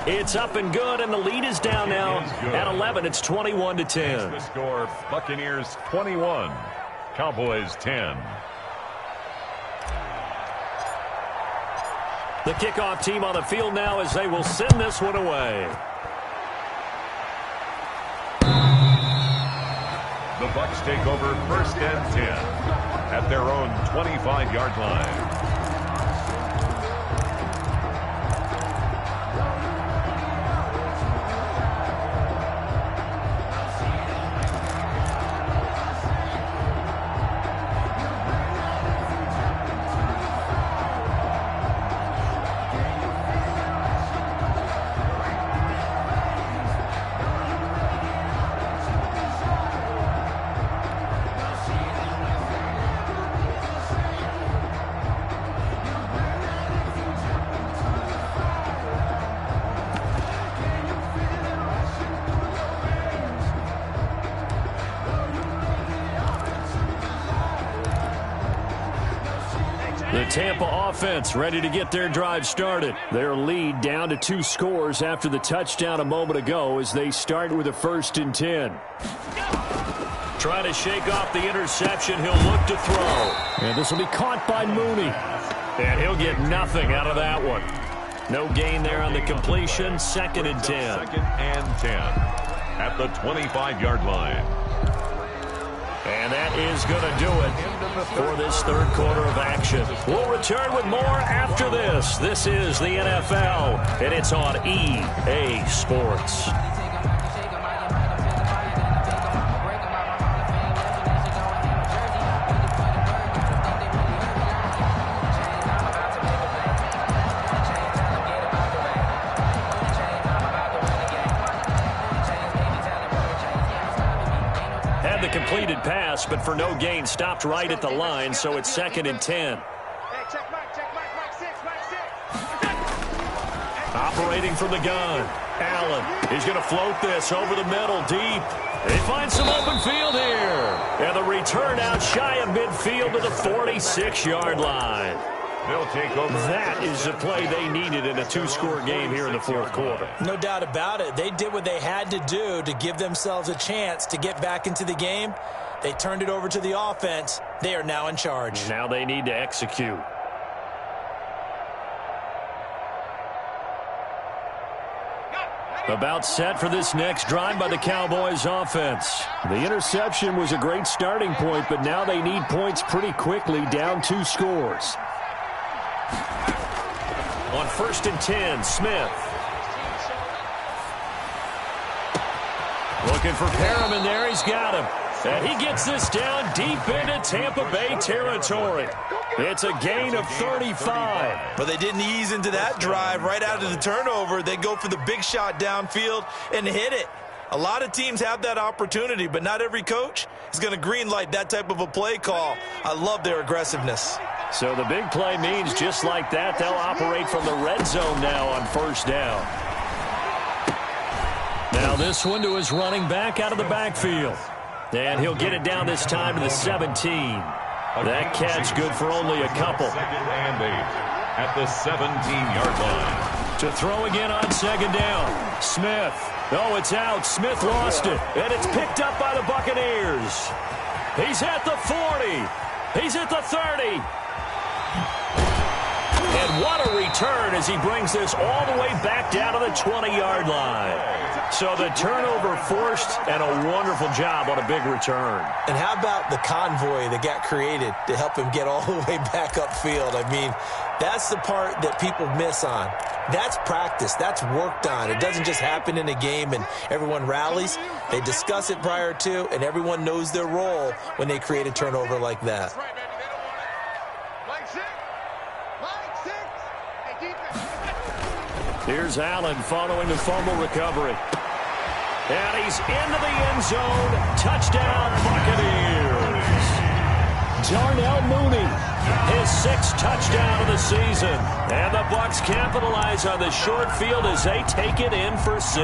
It's up and good, and the lead is down now at 11. It's 21-10. The score, Buccaneers 21, Cowboys 10. The kickoff team on the field now as they will send this one away. The Bucs take over 1st and 10 at their own 25-yard line. The Tampa offense ready to get their drive started. Their lead down to 2 scores after the touchdown a moment ago as they start with a 1st and 10. Trying to shake off the interception. He'll look to throw. And this will be caught by Mooney. And he'll get nothing out of that one. No gain there on the completion. 2nd and 10. 2nd and 10 at the 25-yard line. And that is going to do it for this third quarter of action. We'll return with more after this. This is the NFL, and it's on EA Sports. Completed pass, but for no gain, stopped right at the line, so it's 2nd and 10. Operating from the gun. Allen, he's going to float this over the middle, deep. They find some open field here. And the return out shy of midfield to the 46-yard line. They'll take over. That is the play they needed in a two-score game here in the fourth quarter. No doubt about it. They did what they had to do to give themselves a chance to get back into the game. They turned it over to the offense. They are now in charge. Now they need to execute. About set for this next drive by the Cowboys offense. The interception was a great starting point, but now they need points pretty quickly, down 2 scores. On 1st and 10, Smith. Looking for Perriman there. He's got him. And he gets this down deep into Tampa Bay territory. It's a gain of 35. But they didn't ease into that drive right out of the turnover. They go for the big shot downfield and hit it. A lot of teams have that opportunity, but not every coach is going to green light that type of a play call. I love their aggressiveness. So the big play means just like that, they'll operate from the red zone now on 1st down. Now this one to his running back out of the backfield. And he'll get it down this time to the 17. That catch good for only a couple. 2nd and 8 at the 17-yard line. To throw again on 2nd down. Smith. Oh, it's out. Smith lost it. And it's picked up by the Buccaneers. He's at the 40. He's at the 30. And what a return as he brings this all the way back down to the 20-yard line. So the turnover forced and a wonderful job on a big return. And how about the convoy that got created to help him get all the way back upfield? I mean, that's the part that people miss on. That's practice. That's worked on. It doesn't just happen in a game and everyone rallies. They discuss it prior to, and everyone knows their role when they create a turnover like that. Here's Allen following the fumble recovery. And he's into the end zone. Touchdown, Buccaneers. Darnell Mooney. His 6th touchdown of the season. And the Bucs capitalize on the short field as they take it in for 6.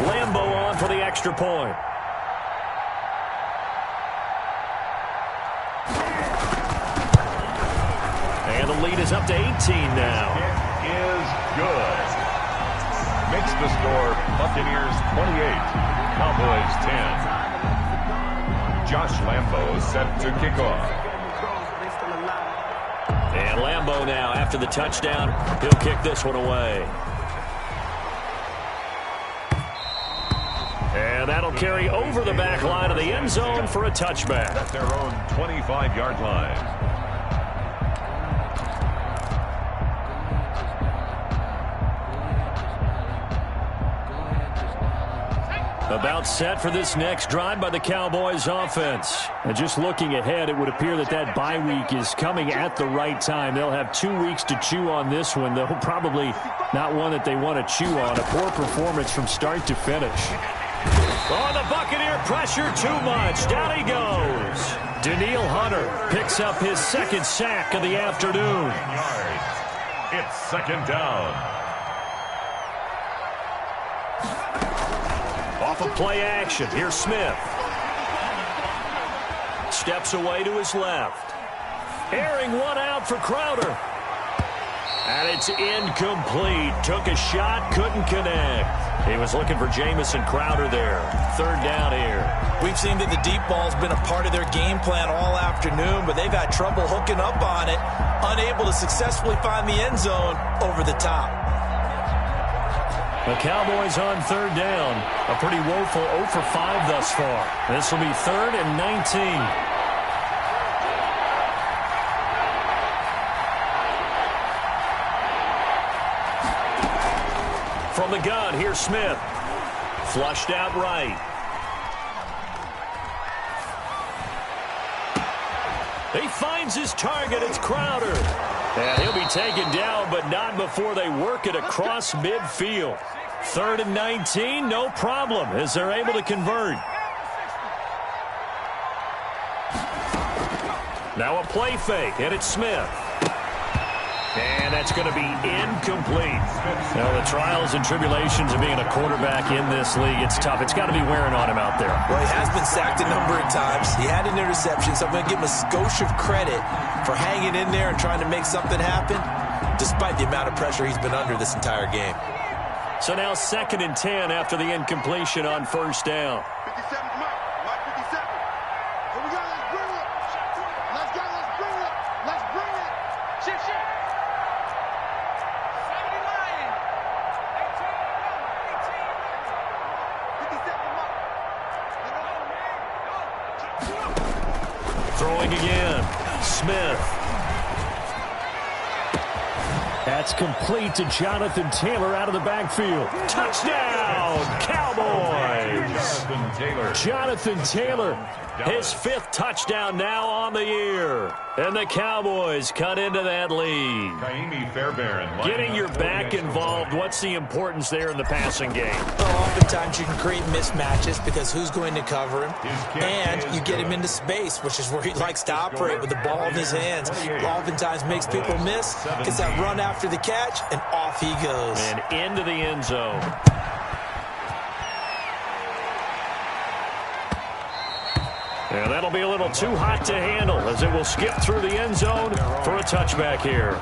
Lambeau on for the extra point. And the lead is up to 18 now. Is good. Makes the score Buccaneers 28, Cowboys 10. Josh Lambeau set to kick off. And Lambeau now, after the touchdown, he'll kick this one away. And that'll carry over the back line of the end zone for a touchback. At their own 25-yard line. About set for this next drive by the Cowboys offense. And just looking ahead, it would appear that that bye week is coming at the right time. They'll have 2 weeks to chew on this one, though probably not one that they want to chew on. A poor performance from start to finish. Oh, the Buccaneer pressure too much. Down he goes. Danielle Hunter picks up his 2nd sack of the afternoon. It's 2nd down. Off of play action, here's Smith. Steps away to his left. Airing one out for Crowder. And it's incomplete. Took a shot, couldn't connect. He was looking for Jamison Crowder there. 3rd down here. We've seen that the deep ball's been a part of their game plan all afternoon, but they've had trouble hooking up on it, unable to successfully find the end zone over the top. The Cowboys on 3rd down. A pretty woeful 0 for 5 thus far. This will be 3rd and 19. From the gun, here's Smith. Flushed out right. He finds his target. It's Crowder. And he'll be taken down, but not before they work it across midfield. 3rd and 19, no problem, as they're able to convert. Now a play fake, and it's Smith. And that's going to be incomplete. Now, the trials and tribulations of being a quarterback in this league, it's tough. It's got to be wearing on him out there. Well, he has been sacked a number of times. He had an interception, so I'm going to give him a skosh of credit for hanging in there and trying to make something happen, despite the amount of pressure he's been under this entire game. So now 2nd and 10 after the incompletion on first down. 57, Mike 57. Here we go, let's bring it. Let's go, let's bring it. Let's bring it. Shift. 57, Mike. Throwing again. Smith. That's complete to Jonathan Taylor out of the backfield. Touchdown, Cowboys! Jonathan Taylor, his 5th touchdown now on the year. And the Cowboys cut into that lead. Getting your back involved, what's the importance there in the passing game? Well, oftentimes you can create mismatches because who's going to cover him? And you get him into space, which is where he likes to operate with the ball in his hands. Oftentimes makes people miss, gets that run after the catch, and off he goes. And into the end zone. And that'll be a little too hot to handle as it will skip through the end zone for a touchback here.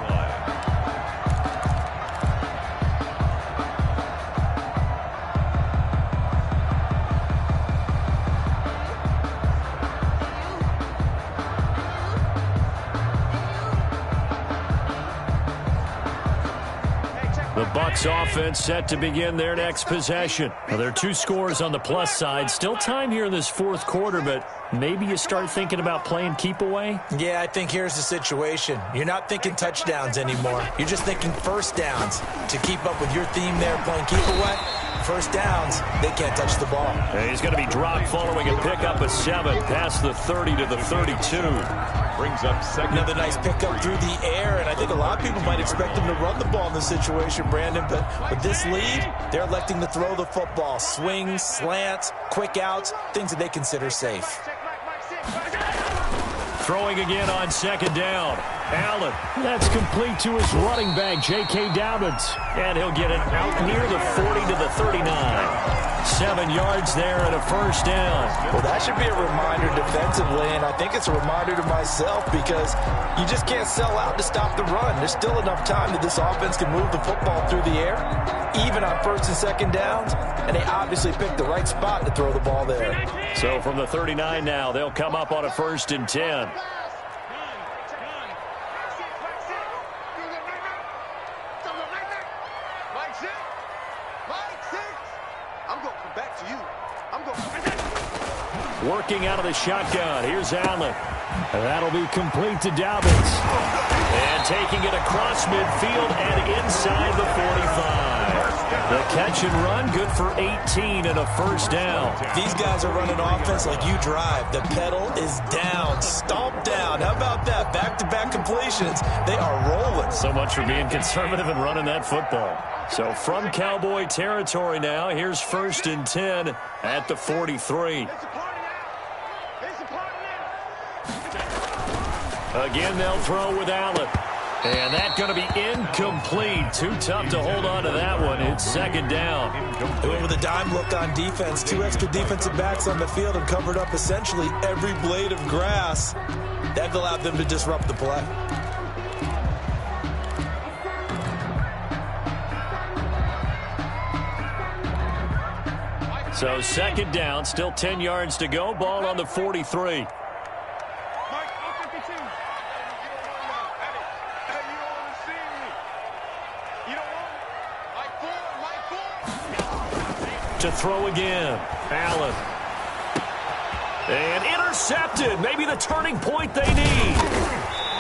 The Bucs offense set to begin their next possession. Now, there are 2 scores on the plus side. Still time here in this 4th quarter, but maybe you start thinking about playing keep away? Yeah, I think here's the situation. You're not thinking touchdowns anymore. You're just thinking first downs. To keep up with your theme there, playing keep away, first downs, they can't touch the ball. And he's going to be dropped following a pickup of 7 past the 30 to the 32. Brings up second. Another nice pickup through the air, and I think a lot of people might expect him to run the ball in this situation, Brandon, but with this lead, they're electing to throw the football. Swings, slants, quick outs, things that they consider safe. Throwing again on 2nd down. Allen. That's complete to his running back, J.K. Dobbins. And he'll get it out near the 40 to the 39. 7 yards there and a first down. Well, that should be a reminder defensively, and I think it's a reminder to myself because you just can't sell out to stop the run. There's still enough time that this offense can move the football through the air, even on 1st and 2nd downs, and they obviously picked the right spot to throw the ball there. So from the 39 now, they'll come up on a 1st and 10. Working out of the shotgun. Here's Allen. And that'll be complete to Dobbins. And taking it across midfield and inside the 45. The catch and run, good for 18 and a first down. These guys are running offense like you drive. The pedal is down, stomp down. How about that? Back-to-back completions. They are rolling. So much for being conservative and running that football. So from Cowboy territory now, here's 1st and 10 at the 43. Again, they'll throw with Allen. And that's going to be incomplete. Too tough to hold on to that one. It's 2nd down. Doing with a dime look on defense. 2 extra defensive backs on the field and covered up essentially every blade of grass. That allowed them to disrupt the play. So 2nd down, still 10 yards to go. Ball on the 43. To throw again. Allen. And intercepted. Maybe the turning point they need.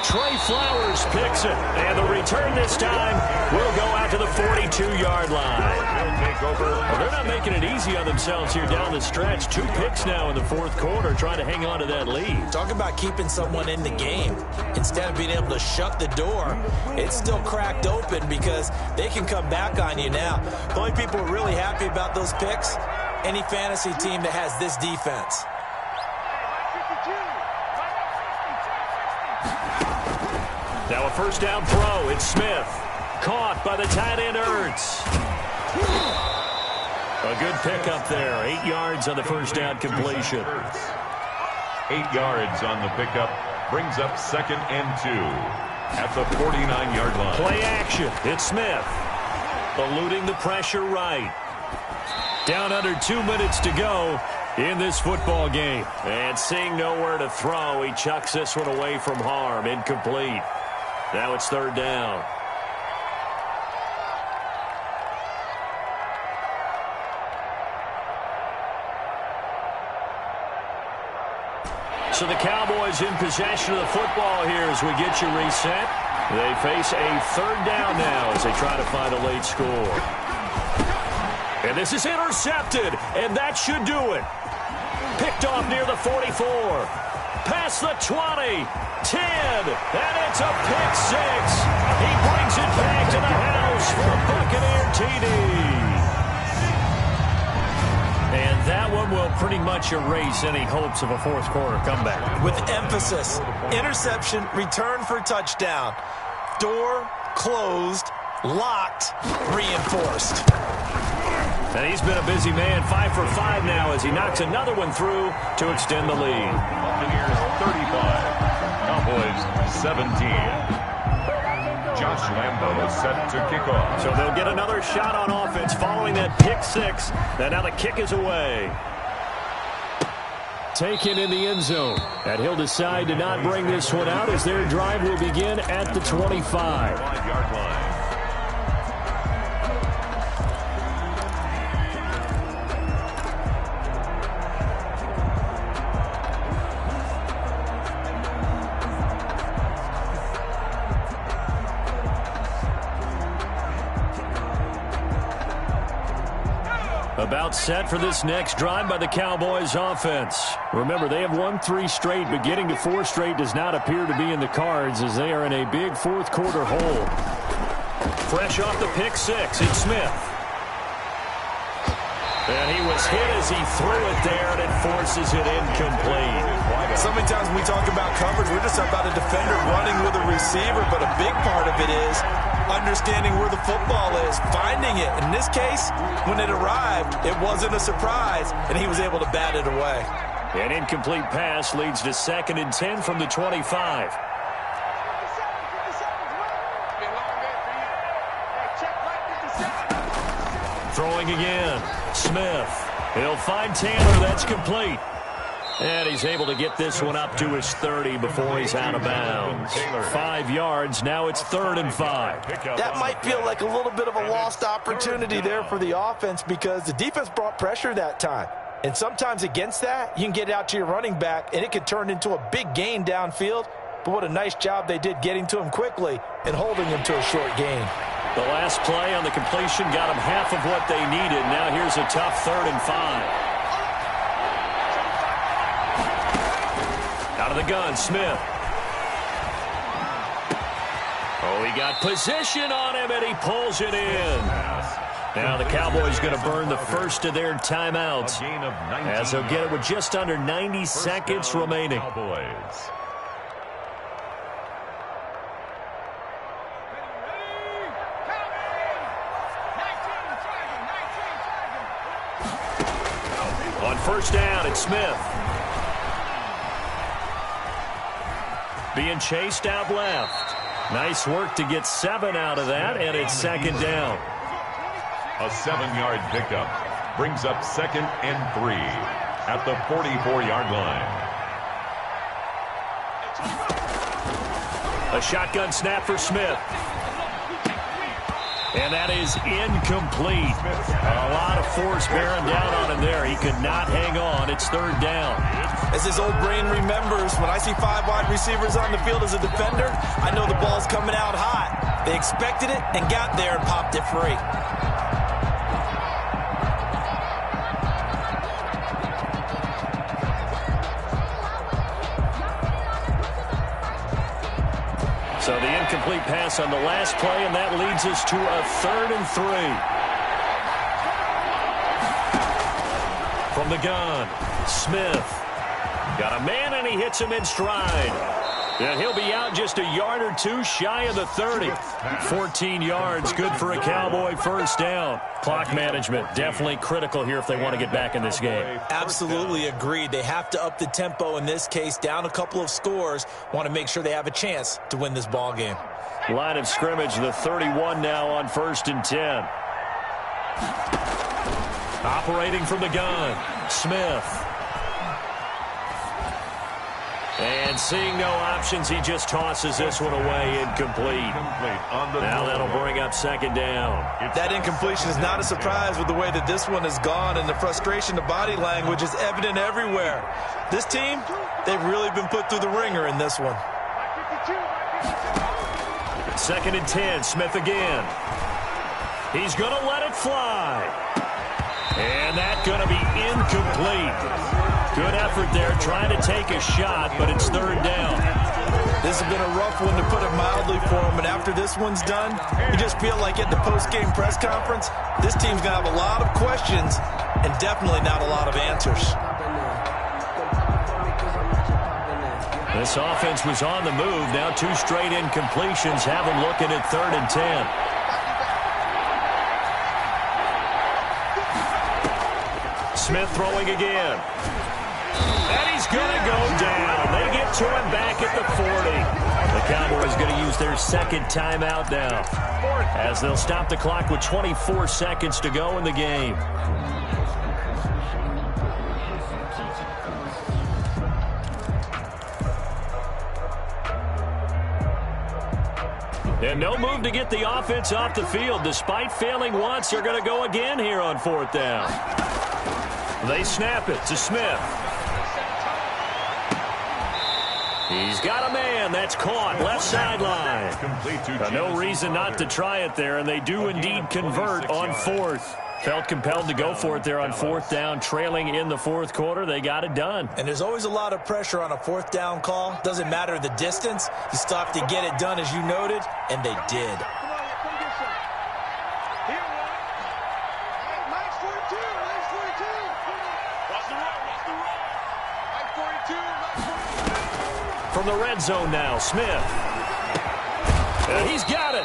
Trey Flowers picks it. And the return this time will go out to the 42-yard line. Well, they're not making it easy on themselves here down the stretch. 2 picks now in the 4th quarter trying to hang on to that lead. Talk about keeping someone in the game. Instead of being able to shut the door, it's still cracked open because they can come back on you now. The only people who are really happy about those picks, any fantasy team that has this defense. Now a first down throw. It's Smith. Caught by the tight end, Ertz. A good pickup there. 8 yards on the first down completion. 8 yards on the pickup. Brings up 2nd and 2 at the 49-yard line. Play action. It's Smith. Eluding the pressure right. Down under 2 minutes to go in this football game. And seeing nowhere to throw, he chucks this one away from harm. Incomplete. Now it's 3rd down. So the Cowboys in possession of the football here as we get you reset. They face a 3rd down now as they try to find a late score. And this is intercepted, and that should do it. Picked off near the 44. Past the 20. 10. And it's a pick 6. He brings it back to the house for a Buccaneer TD. And that one will pretty much erase any hopes of a fourth-quarter comeback. With emphasis, interception, return for touchdown. Door closed, locked, reinforced. And he's been a busy man, 5 for 5 now as he knocks another one through to extend the lead. Buccaneers 35, Cowboys 17. Josh Lambo set to kick off. So they'll get another shot on offense following that pick 6. And now the kick is away. Taken in the end zone. And he'll decide to not bring this one out as their drive will begin at the 25. 5-yard line. About set for this next drive by the Cowboys offense. Remember, they have won 3 straight, but getting to 4 straight does not appear to be in the cards as they are in a big fourth-quarter hole. Fresh off the pick 6, it's Smith. And he was hit as he threw it there, and it forces it incomplete. So many times when we talk about coverage, we're just about a defender running with a receiver, but a big part of it is understanding where the football is, finding it. In this case, when it arrived, it wasn't a surprise, and he was able to bat it away. An incomplete pass leads to 2nd and 10 from the 25. Throwing again. Smith. He'll find Tanner. That's complete. And he's able to get this one up to his 30 before he's out of bounds. 5 yards. Now it's 3rd and 5. That might feel like a little bit of a lost opportunity there for the offense because the defense brought pressure that time. And sometimes against that, you can get it out to your running back, and it could turn into a big gain downfield. But what a nice job they did getting to him quickly and holding him to a short gain. The last play on the completion got them half of what they needed. Now here's a tough 3rd and 5. Out of the gun, Smith. Oh, he got position on him, and he pulls it in. Now the Cowboys going to burn the first of their timeouts as they'll get it with just under 90 seconds remaining. Cowboys. On first down, it's Smith. Being chased out left. Nice work to get 7 out of that, and it's 2nd down. A 7-yard pickup brings up 2nd and 3 at the 44-yard line. A shotgun snap for Smith. And that is incomplete. A lot of force bearing down on him there. He could not hang on. It's 3rd down. As his old brain remembers, when I see 5 wide receivers on the field as a defender, I know the ball's coming out hot. They expected it and got there and popped it free. So the incomplete pass on the last play, and that leads us to a 3rd and 3. From the gun, Smith. Got a man, and he hits him in stride. And he'll be out just a yard or two shy of the 30. 14 yards, good for a Cowboy first down. Clock management definitely critical here if they want to get back in this game. Absolutely agreed. They have to up the tempo in this case, down a couple of scores. Want to make sure they have a chance to win this ball game. Line of scrimmage, the 31 now on 1st and 10. Operating from the gun, Smith. And seeing no options, he just tosses this one away, incomplete. Now that'll bring up 2nd down. That incompletion is not a surprise with the way that this one has gone, and the frustration, the body language is evident everywhere. This team, they've really been put through the ringer in this one. 2nd and 10, Smith again. He's going to let it fly. And that's going to be incomplete. Good effort there, trying to take a shot, but it's 3rd down. This has been a rough one, to put it mildly, for him. And after this one's done, you just feel like at the post-game press conference, this team's going to have a lot of questions and definitely not a lot of answers. This offense was on the move. Now 2 straight incompletions have them looking at 3rd and 10. Smith throwing again. And he's going to go down. They get to him back at the 40. The Cowboys going to use their 2nd timeout now, as they'll stop the clock with 24 seconds to go in the game. And no move to get the offense off the field. Despite failing once, they're going to go again here on 4th down. They snap it to Smith. He's got a man. That's caught. Left sideline. No reason not to try it there, and they do indeed convert on 4th. Felt compelled to go for it there on 4th down, trailing in the 4th quarter. They got it done. And there's always a lot of pressure on a 4th down call. Doesn't matter the distance. You still have to get it done, as you noted, and they did. From the red zone now, Smith. And he's got it.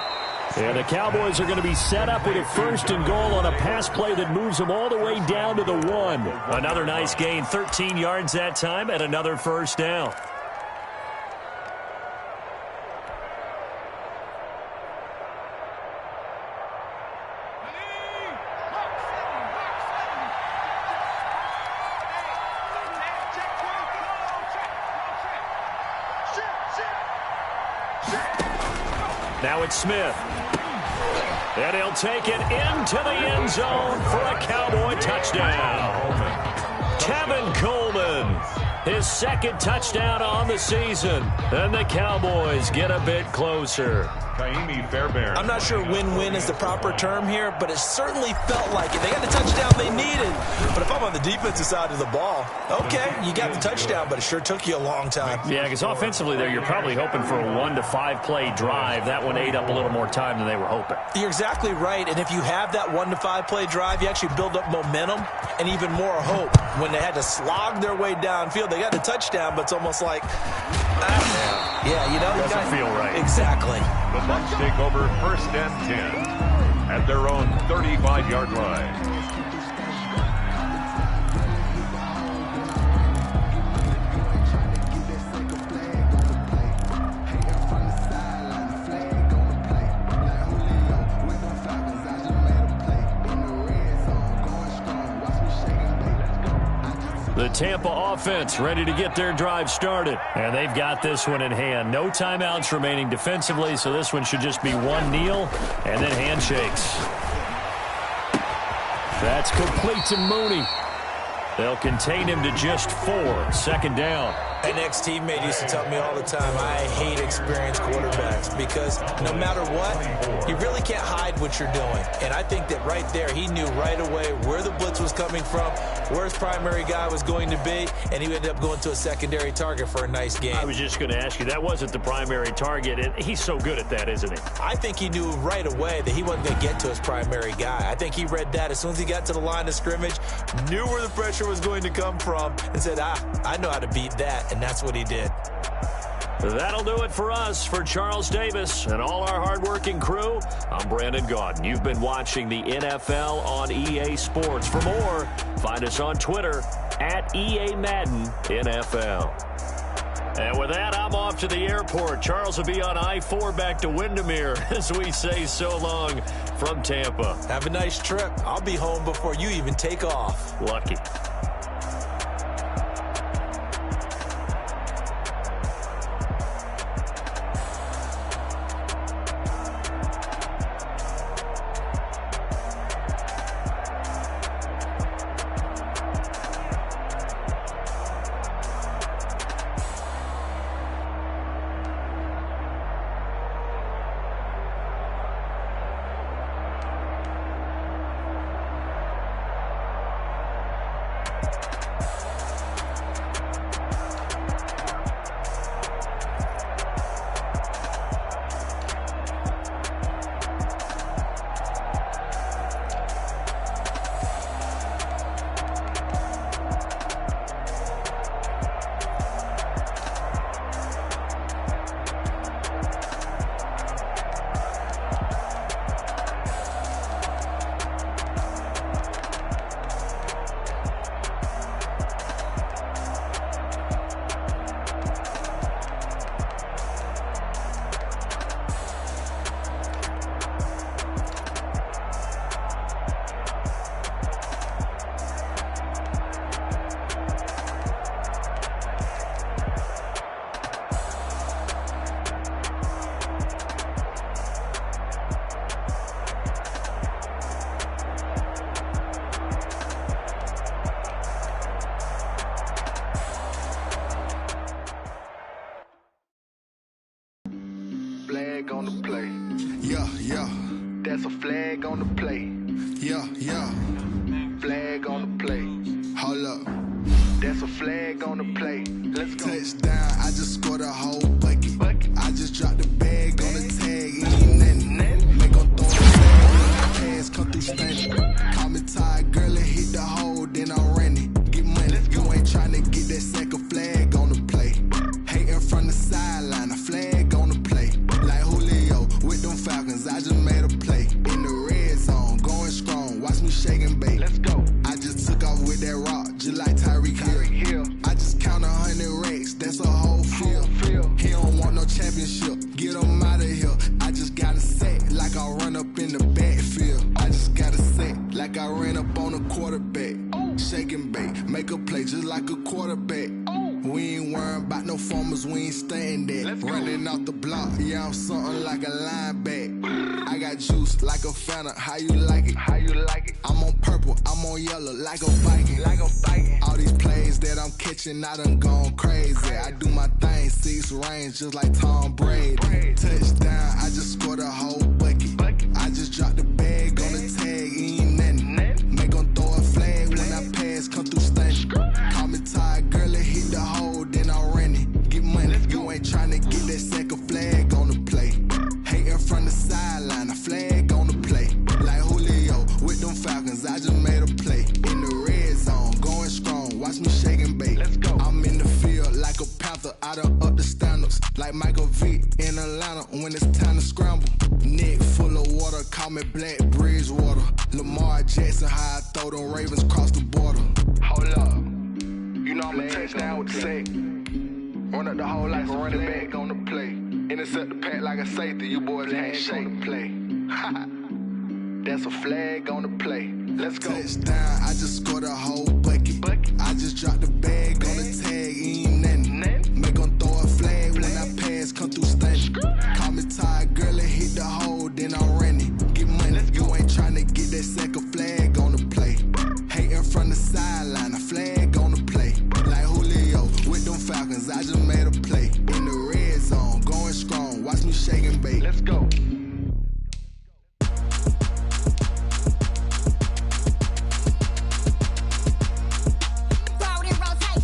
And the Cowboys are going to be set up with a 1st and goal on a pass play that moves them all the way down to the 1. Another nice gain, 13 yards that time, and another 1st down. Now it's Smith. And he'll take it into the end zone for a Cowboy touchdown. Tevin Coleman, his 2nd touchdown on the season. And the Cowboys get a bit closer. I'm not sure win-win is the proper term here, but it certainly felt like it. They got the touchdown they needed. But if I'm on the defensive side of the ball, okay, you got the touchdown, but it sure took you a long time. Yeah, because offensively there, you're probably hoping for a 1 to 5 play drive. That one ate up a little more time than they were hoping. You're exactly right, and if you have that 1 to 5 play drive, you actually build up momentum and even more hope. When they had to slog their way downfield, they got the touchdown, but it's almost like, yeah, you know, doesn't feel right. Exactly. The Bucs take over 1st and 10 at their own 35-yard line. The Tampa offense ready to get their drive started. And they've got this one in hand. No timeouts remaining defensively, so this one should just be one kneel and then handshakes. That's complete to Mooney. They'll contain him to just 4. 2nd down. An ex-teammate used to tell me all the time, I hate experienced quarterbacks because no matter what, you really can't hide what you're doing. And I think that right there, he knew right away where the blitz was coming from, where his primary guy was going to be, and he ended up going to a secondary target for a nice game. I was just going to ask you, that wasn't the primary target, and he's so good at that, isn't he? I think he knew right away that he wasn't going to get to his primary guy. I think he read that as soon as he got to the line of scrimmage, knew where the pressure was going to come from, and said, I know how to beat that. And that's what he did. That'll do it for us. For Charles Davis and all our hardworking crew, I'm Brandon Gaudin. You've been watching the NFL on EA Sports. For more, find us on Twitter at EA Madden NFL. And with that, I'm off to the airport. Charles will be on I-4 back to Windermere as we say so long from Tampa. Have a nice trip. I'll be home before you even take off. Lucky. Flag on the play. Yeah, yeah. That's a flag on the play. Yeah, yeah. Flag on the play. Hold up. That's a flag on the play. Let's go. Touchdown, I just scored a whole bucket. I just dropped the bag on the tag. Ain't nothing. Make them throw a flag. Pass come through stunning. Call me tired, girl, and hit the hole, then I'm running. Get money. You ain't trying to get that second flag on the play. Hating from the sideline, a flag on the play. Like Julio with them Falcons, I just made a play. In the red zone, going strong. Watch me shake and bake. Let's go. I just took off with that rock, just like Tyreek Hill. I just count 100 racks, that's a whole field. He don't want no championship, get him out of here. I just got a set, like I run up in the backfield. I just got a set, like I ran up on a quarterback. Shake and bake, make a play just like a quarterback. We ain't worrying about no formers, we ain't staying there. Running off the block, yeah, I'm something like a linebacker. I got juice like a Fanta, how you like it? How you like it? I'm on purple, I'm on yellow, like a Viking. Like a Viking. All these plays that I'm catching, I done gone crazy. I do my thing, 6 range, just like Tom Brady. Touchdown, I just scored a whole bucket. I just dropped the bag on the tag, ain't nothing. Make them throw a flag when I pass, come through stunning. Call me tired, girl, and hit the hole, then I'm running. Get money, you ain't trying to get that second flag on the play. Hating from the sideline, a flag on the play. Like Julio with them Falcons, I just made a play. In the red zone, going strong, watch me shake and bake. Let's go. I'm in the field like a Panther, I done up the standards. Like Michael Vick in Atlanta when it's time to scramble. Neck full of water, call me Black Bridgewater. Lamar Jackson, how I throw them Ravens cross the border. Hold up. You know I'm a touchdown with the sack. Run up the hole like a running back on the play. Intercept the pack like a safety. You boys ain't on the play. That's a flag on the play. Let's go. Touchdown, I just scored a whole bucket. I just dropped the bag on the tag, ain't nothing. Make them throw a flag when I pass, come through stunning. Call me tired, girl, and hit the hole, then I'm running. Get money, you ain't trying to get that second flag on the play. Hating from the sideline, a flag on the play. Like Julio with them Falcons, I just made a play. In the red zone, going strong, watch me shake and bake. Let's go. Rotate.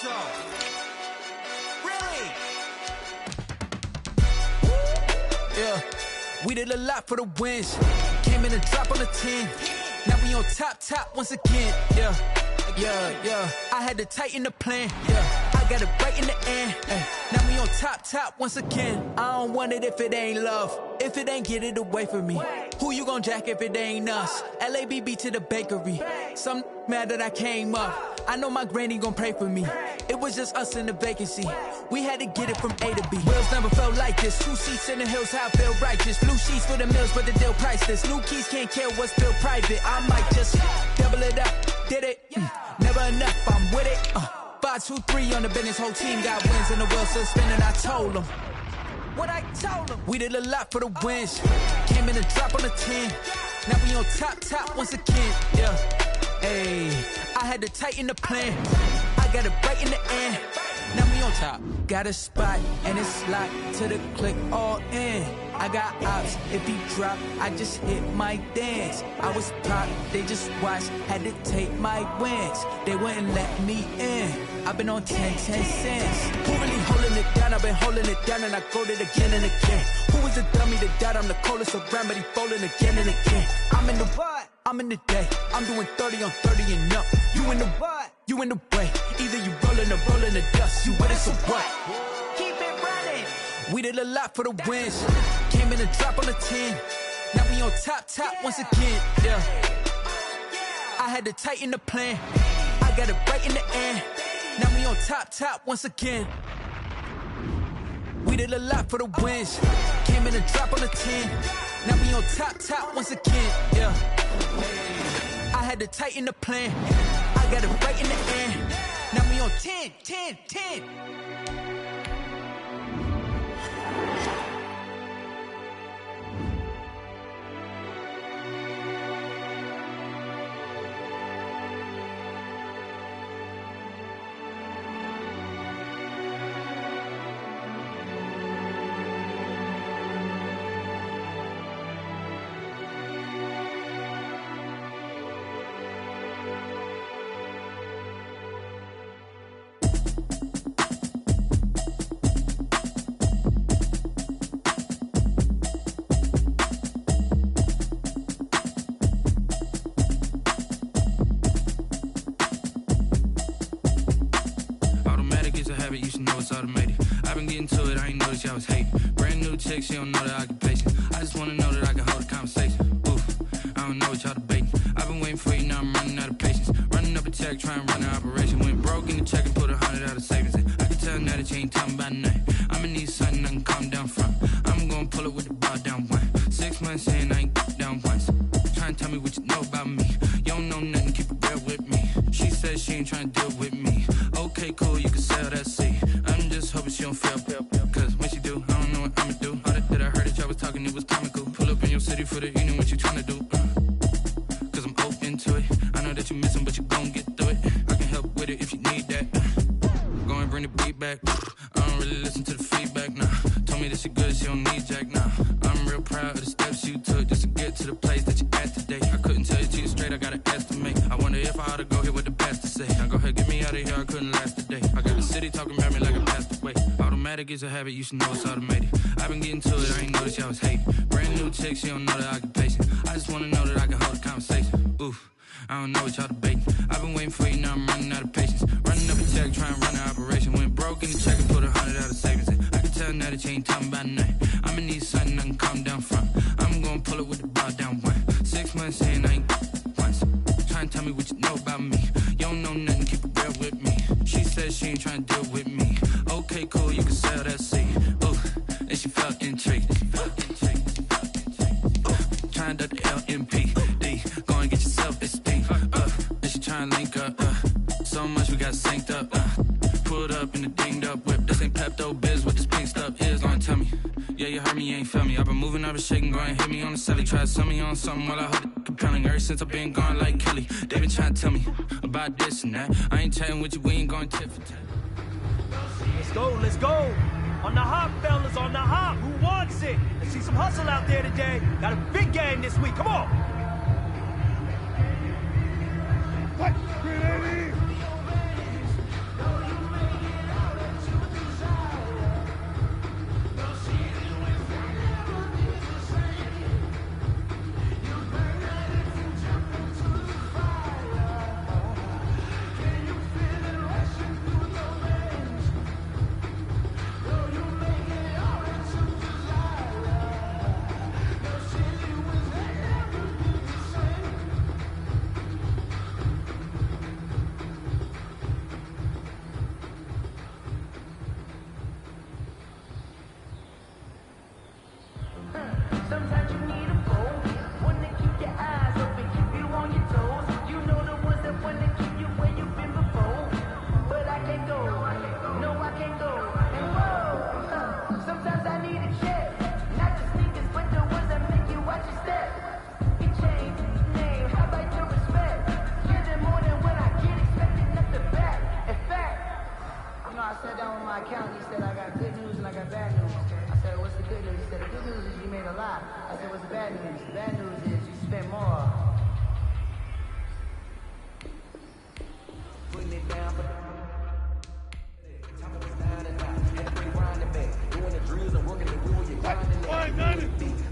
zone. Really? Yeah, we did a lot for the wins. Came in a drop on the 10. Now we on top once again. Yeah. I had to tighten the plan. Yeah, I got it right in the end. Now we on top once again. I don't want it if it ain't love. If it ain't, get it away from me. Who you gon' jack if it ain't us? LABB to the bakery. Some mad that I came up. I know my granny gon' pray for me. It was just us in the vacancy. We had to get it from A to B. Wheels never felt like this. 2 seats in the hills, how I feel righteous. Blue sheets for the mills, but the deal priceless. New keys can't care what's still private. I might just double it up. Did it? Never enough, I'm with it. 5, 2, 3 on the business. Whole team got wins and the wheels still spinning. I told them what I told them. We did a lot for the wins. Came in a drop on the 10. Now we on top once again. Yeah. Ayy, I had to tighten the plan. I got it right in the end. Now we on top. Got a spot and it's locked to the click all in. I got ops, if he drop, I just hit my dance. I was pop, they just watched, had to take my wins. They wouldn't let me in. I've been on 10 cents. Who really holding it down? I've been holding it down and I go it again and again. Who is the dummy that died? I'm the coldest around, but he folding again and again. I'm in the what? I'm in the day. I'm doing 30 on 30 and up. You in the what? You in the way. Either you rolling or rolling the dust. You with it, so what? Keep it running. We did a lot for the wins. Came in a drop on the 10. Now we on top once again. Yeah. I had to tighten the plan. I got it right in the end. Now we on top once again. We did a lot for the wins. Came in a drop on the 10. Now we on top once again. Yeah. I had to tighten the plan. I got it right in the end. Now we on 10. I was hating. Brand new chick, she don't know the occupation. I just wanna know that I can hold a conversation. Oof, I don't know what y'all debating. I've been waiting for you, now I'm running out of patience. Running up a check, trying to run an operation. Went broke in the check and put 100 out of savings in. I can tell now that you ain't talking about nothing. I'ma need something I can calm down from. I'm gonna pull it with the bar down one. 6 months in, I ain't down once. Trying to tell me what you know about me. You don't know nothing, keep it real with me. She said she ain't trying to deal with me. Okay, cool, you can sell that seat. I'm just hoping she don't fail. Cause when she do, I don't know what I'ma do. All that I heard that y'all was talking, it was comical. Pull up in your city for the evening, what you trying to do? Cause I'm open to it. I know that you missing, but you gon' get through it. I can help with it if you need that. Go and bring the beat back. I don't really listen to the feedback, nah. Told me that she good, she don't need jack, nah. I'm real proud of the steps you took just to get to the place that you at today. I couldn't tell you to you straight, I gotta estimate. I wonder if I ought to go here with the best to say. Now go ahead, get me out of here, I couldn't last a day. I got the city talking about me like I passed away. Automatic is a habit, you should know it's automated. I've been getting to it, I ain't noticed y'all was hating. Brand new chick, she don't know the occupation. I just wanna know that I can hold a conversation. Oof, I don't know what y'all debating. I've been waiting for you, now I'm running out of patience. Running up a check, trying to run an operation. Went broke in the check and put 100 out of savings in. I can tell now that you ain't talking about nothing. I'ma need something I can calm down from. I'm gonna pull it with the bar down one. 6 months in, I ain't once. Trying to tell me what you know about me. You don't know nothing, keep it real with me. She said she ain't trying to deal with me. Okay, cool, you can sell that seed. Ooh, and she felt intrigued. Trying to the LMPD. Go and get your self-esteem. And she trying to link up. So much we got synced up. Pulled up in the dinged up whip. This ain't Pepto-Biz, what this pink stuff is. Gonna tell me. Yeah, you heard me, you ain't feel me. I've been moving, I've been shaking, go and hit me on the celly. Try to sell me on something while I hold it compelling. Ever since I've been gone like Kelly. They been trying to tell me about this and that. I ain't chatting with you, we ain't going tit for tat. Let's go. On the hop, fellas, on the hop. Who wants it? Let's see some hustle out there today. Got a big game this week. Come on. What? can't go. No, I can't go. And whoa, sometimes I need a check. Not the sneakers, but the ones that make you watch your step. Get changed, name, how about your respect? Give them more than what I get, expecting nothing back. In fact, you know, I sat down with my accountant. He said I got good news and I got bad news. I said, what's the good news? He said, the good news is you made a lot. I said, what's the bad news? The bad news is you spent more. Putting it down for down and out. Had to play grinding back. Doing the drills and working the wheel, you're grinding that.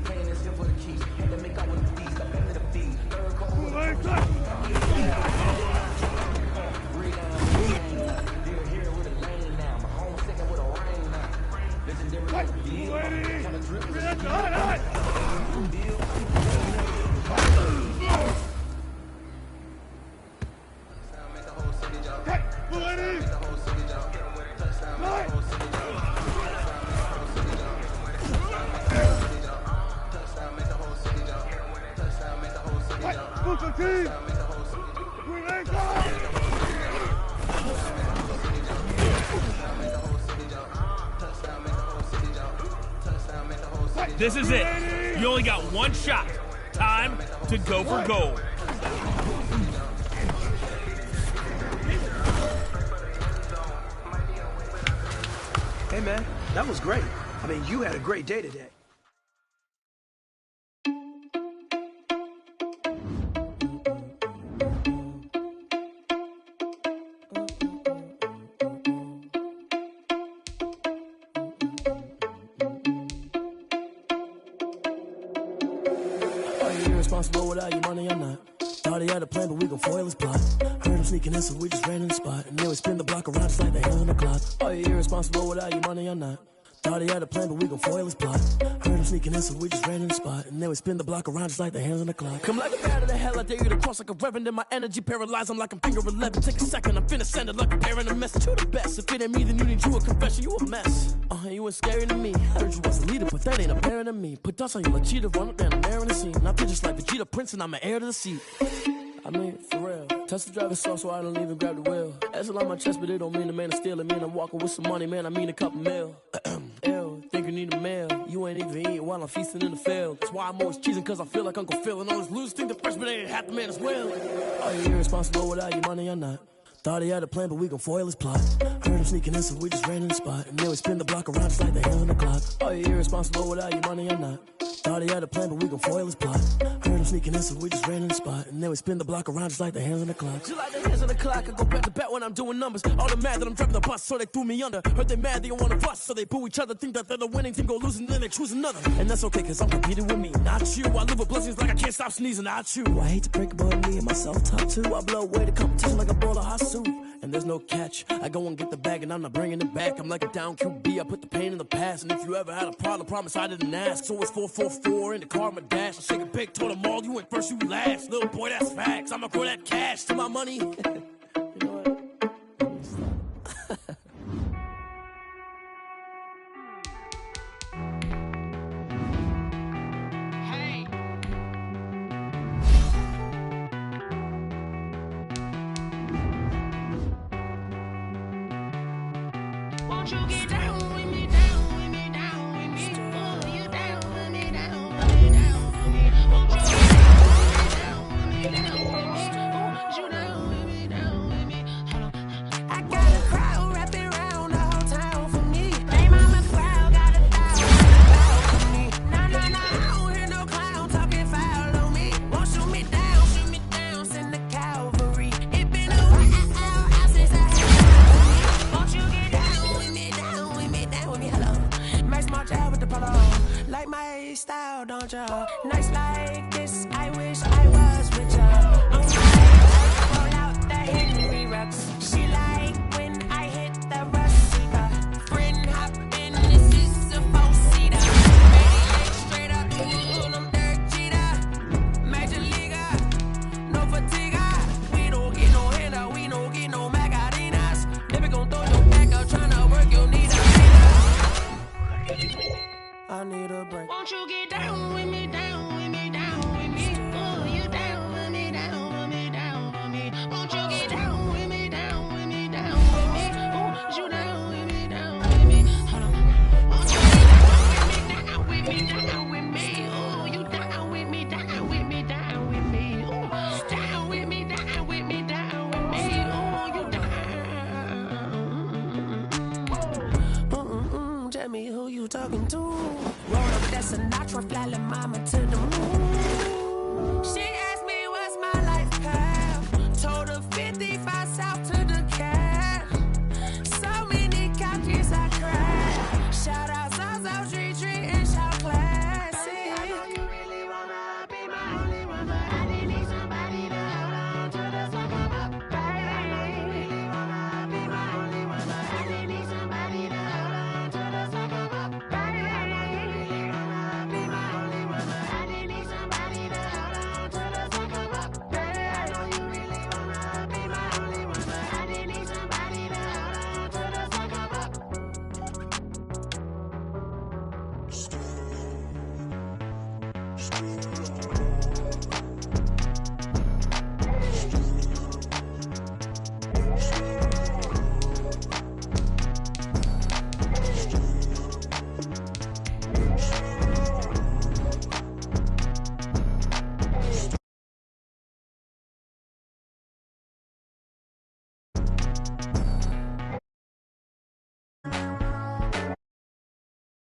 Playing this here for the keys. Had to make out with the beats. Up into the feed. Third call with the here with a lane now. My home second with a rain now. Legendary like the deal. Kind of drip. This is it. You only got one shot. Time to go for gold. Hey, man, that was great. I mean, you had a great day today. Irresponsible without your money or not. Thought he had a plan, but we gon' foil his plot. Heard him sneaking in, so we just ran in the spot. And then we spin the block around just like the hell in the clock. Are you irresponsible without your money or not? Thought he had a plan, but we gon' foil his plot. Heard him sneaking in, so we just ran in the spot. And then we spin the block around just like the hands on the clock. Come like a bat of the hell, I dare you to cross like a reverend. And my energy paralyzed, I'm like I'm finger 11. Take a second, I'm finna send it like a parent a message. You the best, if it ain't me, then you need you a confession. You a mess, you ain't scary to me. Heard you was a leader, but that ain't apparent to me. Put dust on you like cheetah, run up down the air in the scene. Now just like Vegeta Prince, and I'm an heir to the seat. I mean, for real. Touch the driver's soft so I don't even grab the wheel. That's on my chest, but it don't mean the man is stealing. Mean I'm walking with some money, man, I mean a couple mil. Ew, think you need a meal. You ain't even eating while I'm feasting in the field. That's why I'm always cheesing, cause I feel like Uncle Phil. And all those losers think the freshman ain't half the man as well. Are you irresponsible without your money or not? Thought he had a plan, but we gon' foil his plot. Heard him sneaking in, so we just ran in the spot. And then we spin the block around just like the hands on the clock. Are you irresponsible without your money or not? Thought he had a plan, but we gon' foil his plot. Heard him sneaking in, so we just ran in the spot. And then we spin the block around just like the hands on the clock. Just like the hands on the clock, I go back to back when I'm doing numbers. All the mad that I'm driving the bus, so they threw me under. Heard they mad, they don't wanna bust, so they boo each other. Think that they're the winning team, go losing, then they choose another. And that's okay, cause I'm competing with me, not you. I live with blessings like I can't stop sneezing, not you. I hate to break it, but me and myself top two. I blow away the competition like a bowl of hot soup. And there's no catch. I go and get the bag and I'm not bringing it back. I'm like a down QB, I put the pain in the past. And if you ever had a problem, promise I didn't ask. So it's 444 in the car, my dash. I shake a big, told them all, you went first, you last. Little boy, that's facts. I'ma grow that cash to my money. You know what? Won't you get down with me, down with me, down with me? Oh, you down with me, down with me, down with me? Won't you get down with me, down with me, down with me? Oh, you down with me, down with me? Hold on. I got a crowd wrapping around the whole town for me. Hey, mama, crowd got a thousand for me. Nah, nah, nah, I don't hear no clown talking foul on me. Won't shoot me down, send the cavalry. It been a while since I had. Won't you get down with me, down with me, down with me? Hello. Max my job with the polo. Like my style, don't ya? Nights like this, I wish I was with ya. Oh my, roll out the Henry Rocks. She like when I hit the Rosita. Friend hop in, this is a four-seater. Radiate straight up, I'm Derek Jeter. Major leaguer, no fatigue. We don't get no handout, we don't get no Macarinas. Never gon' throw your back out, tryna work your need a I need a break. Won't you get down with me, down with me, down with me? Oh, you down with me, down with me, down with me? Won't you get down with me, down with me, down with me? thuggin' too. Roll up that Sinatra, fly la mama to the moon. She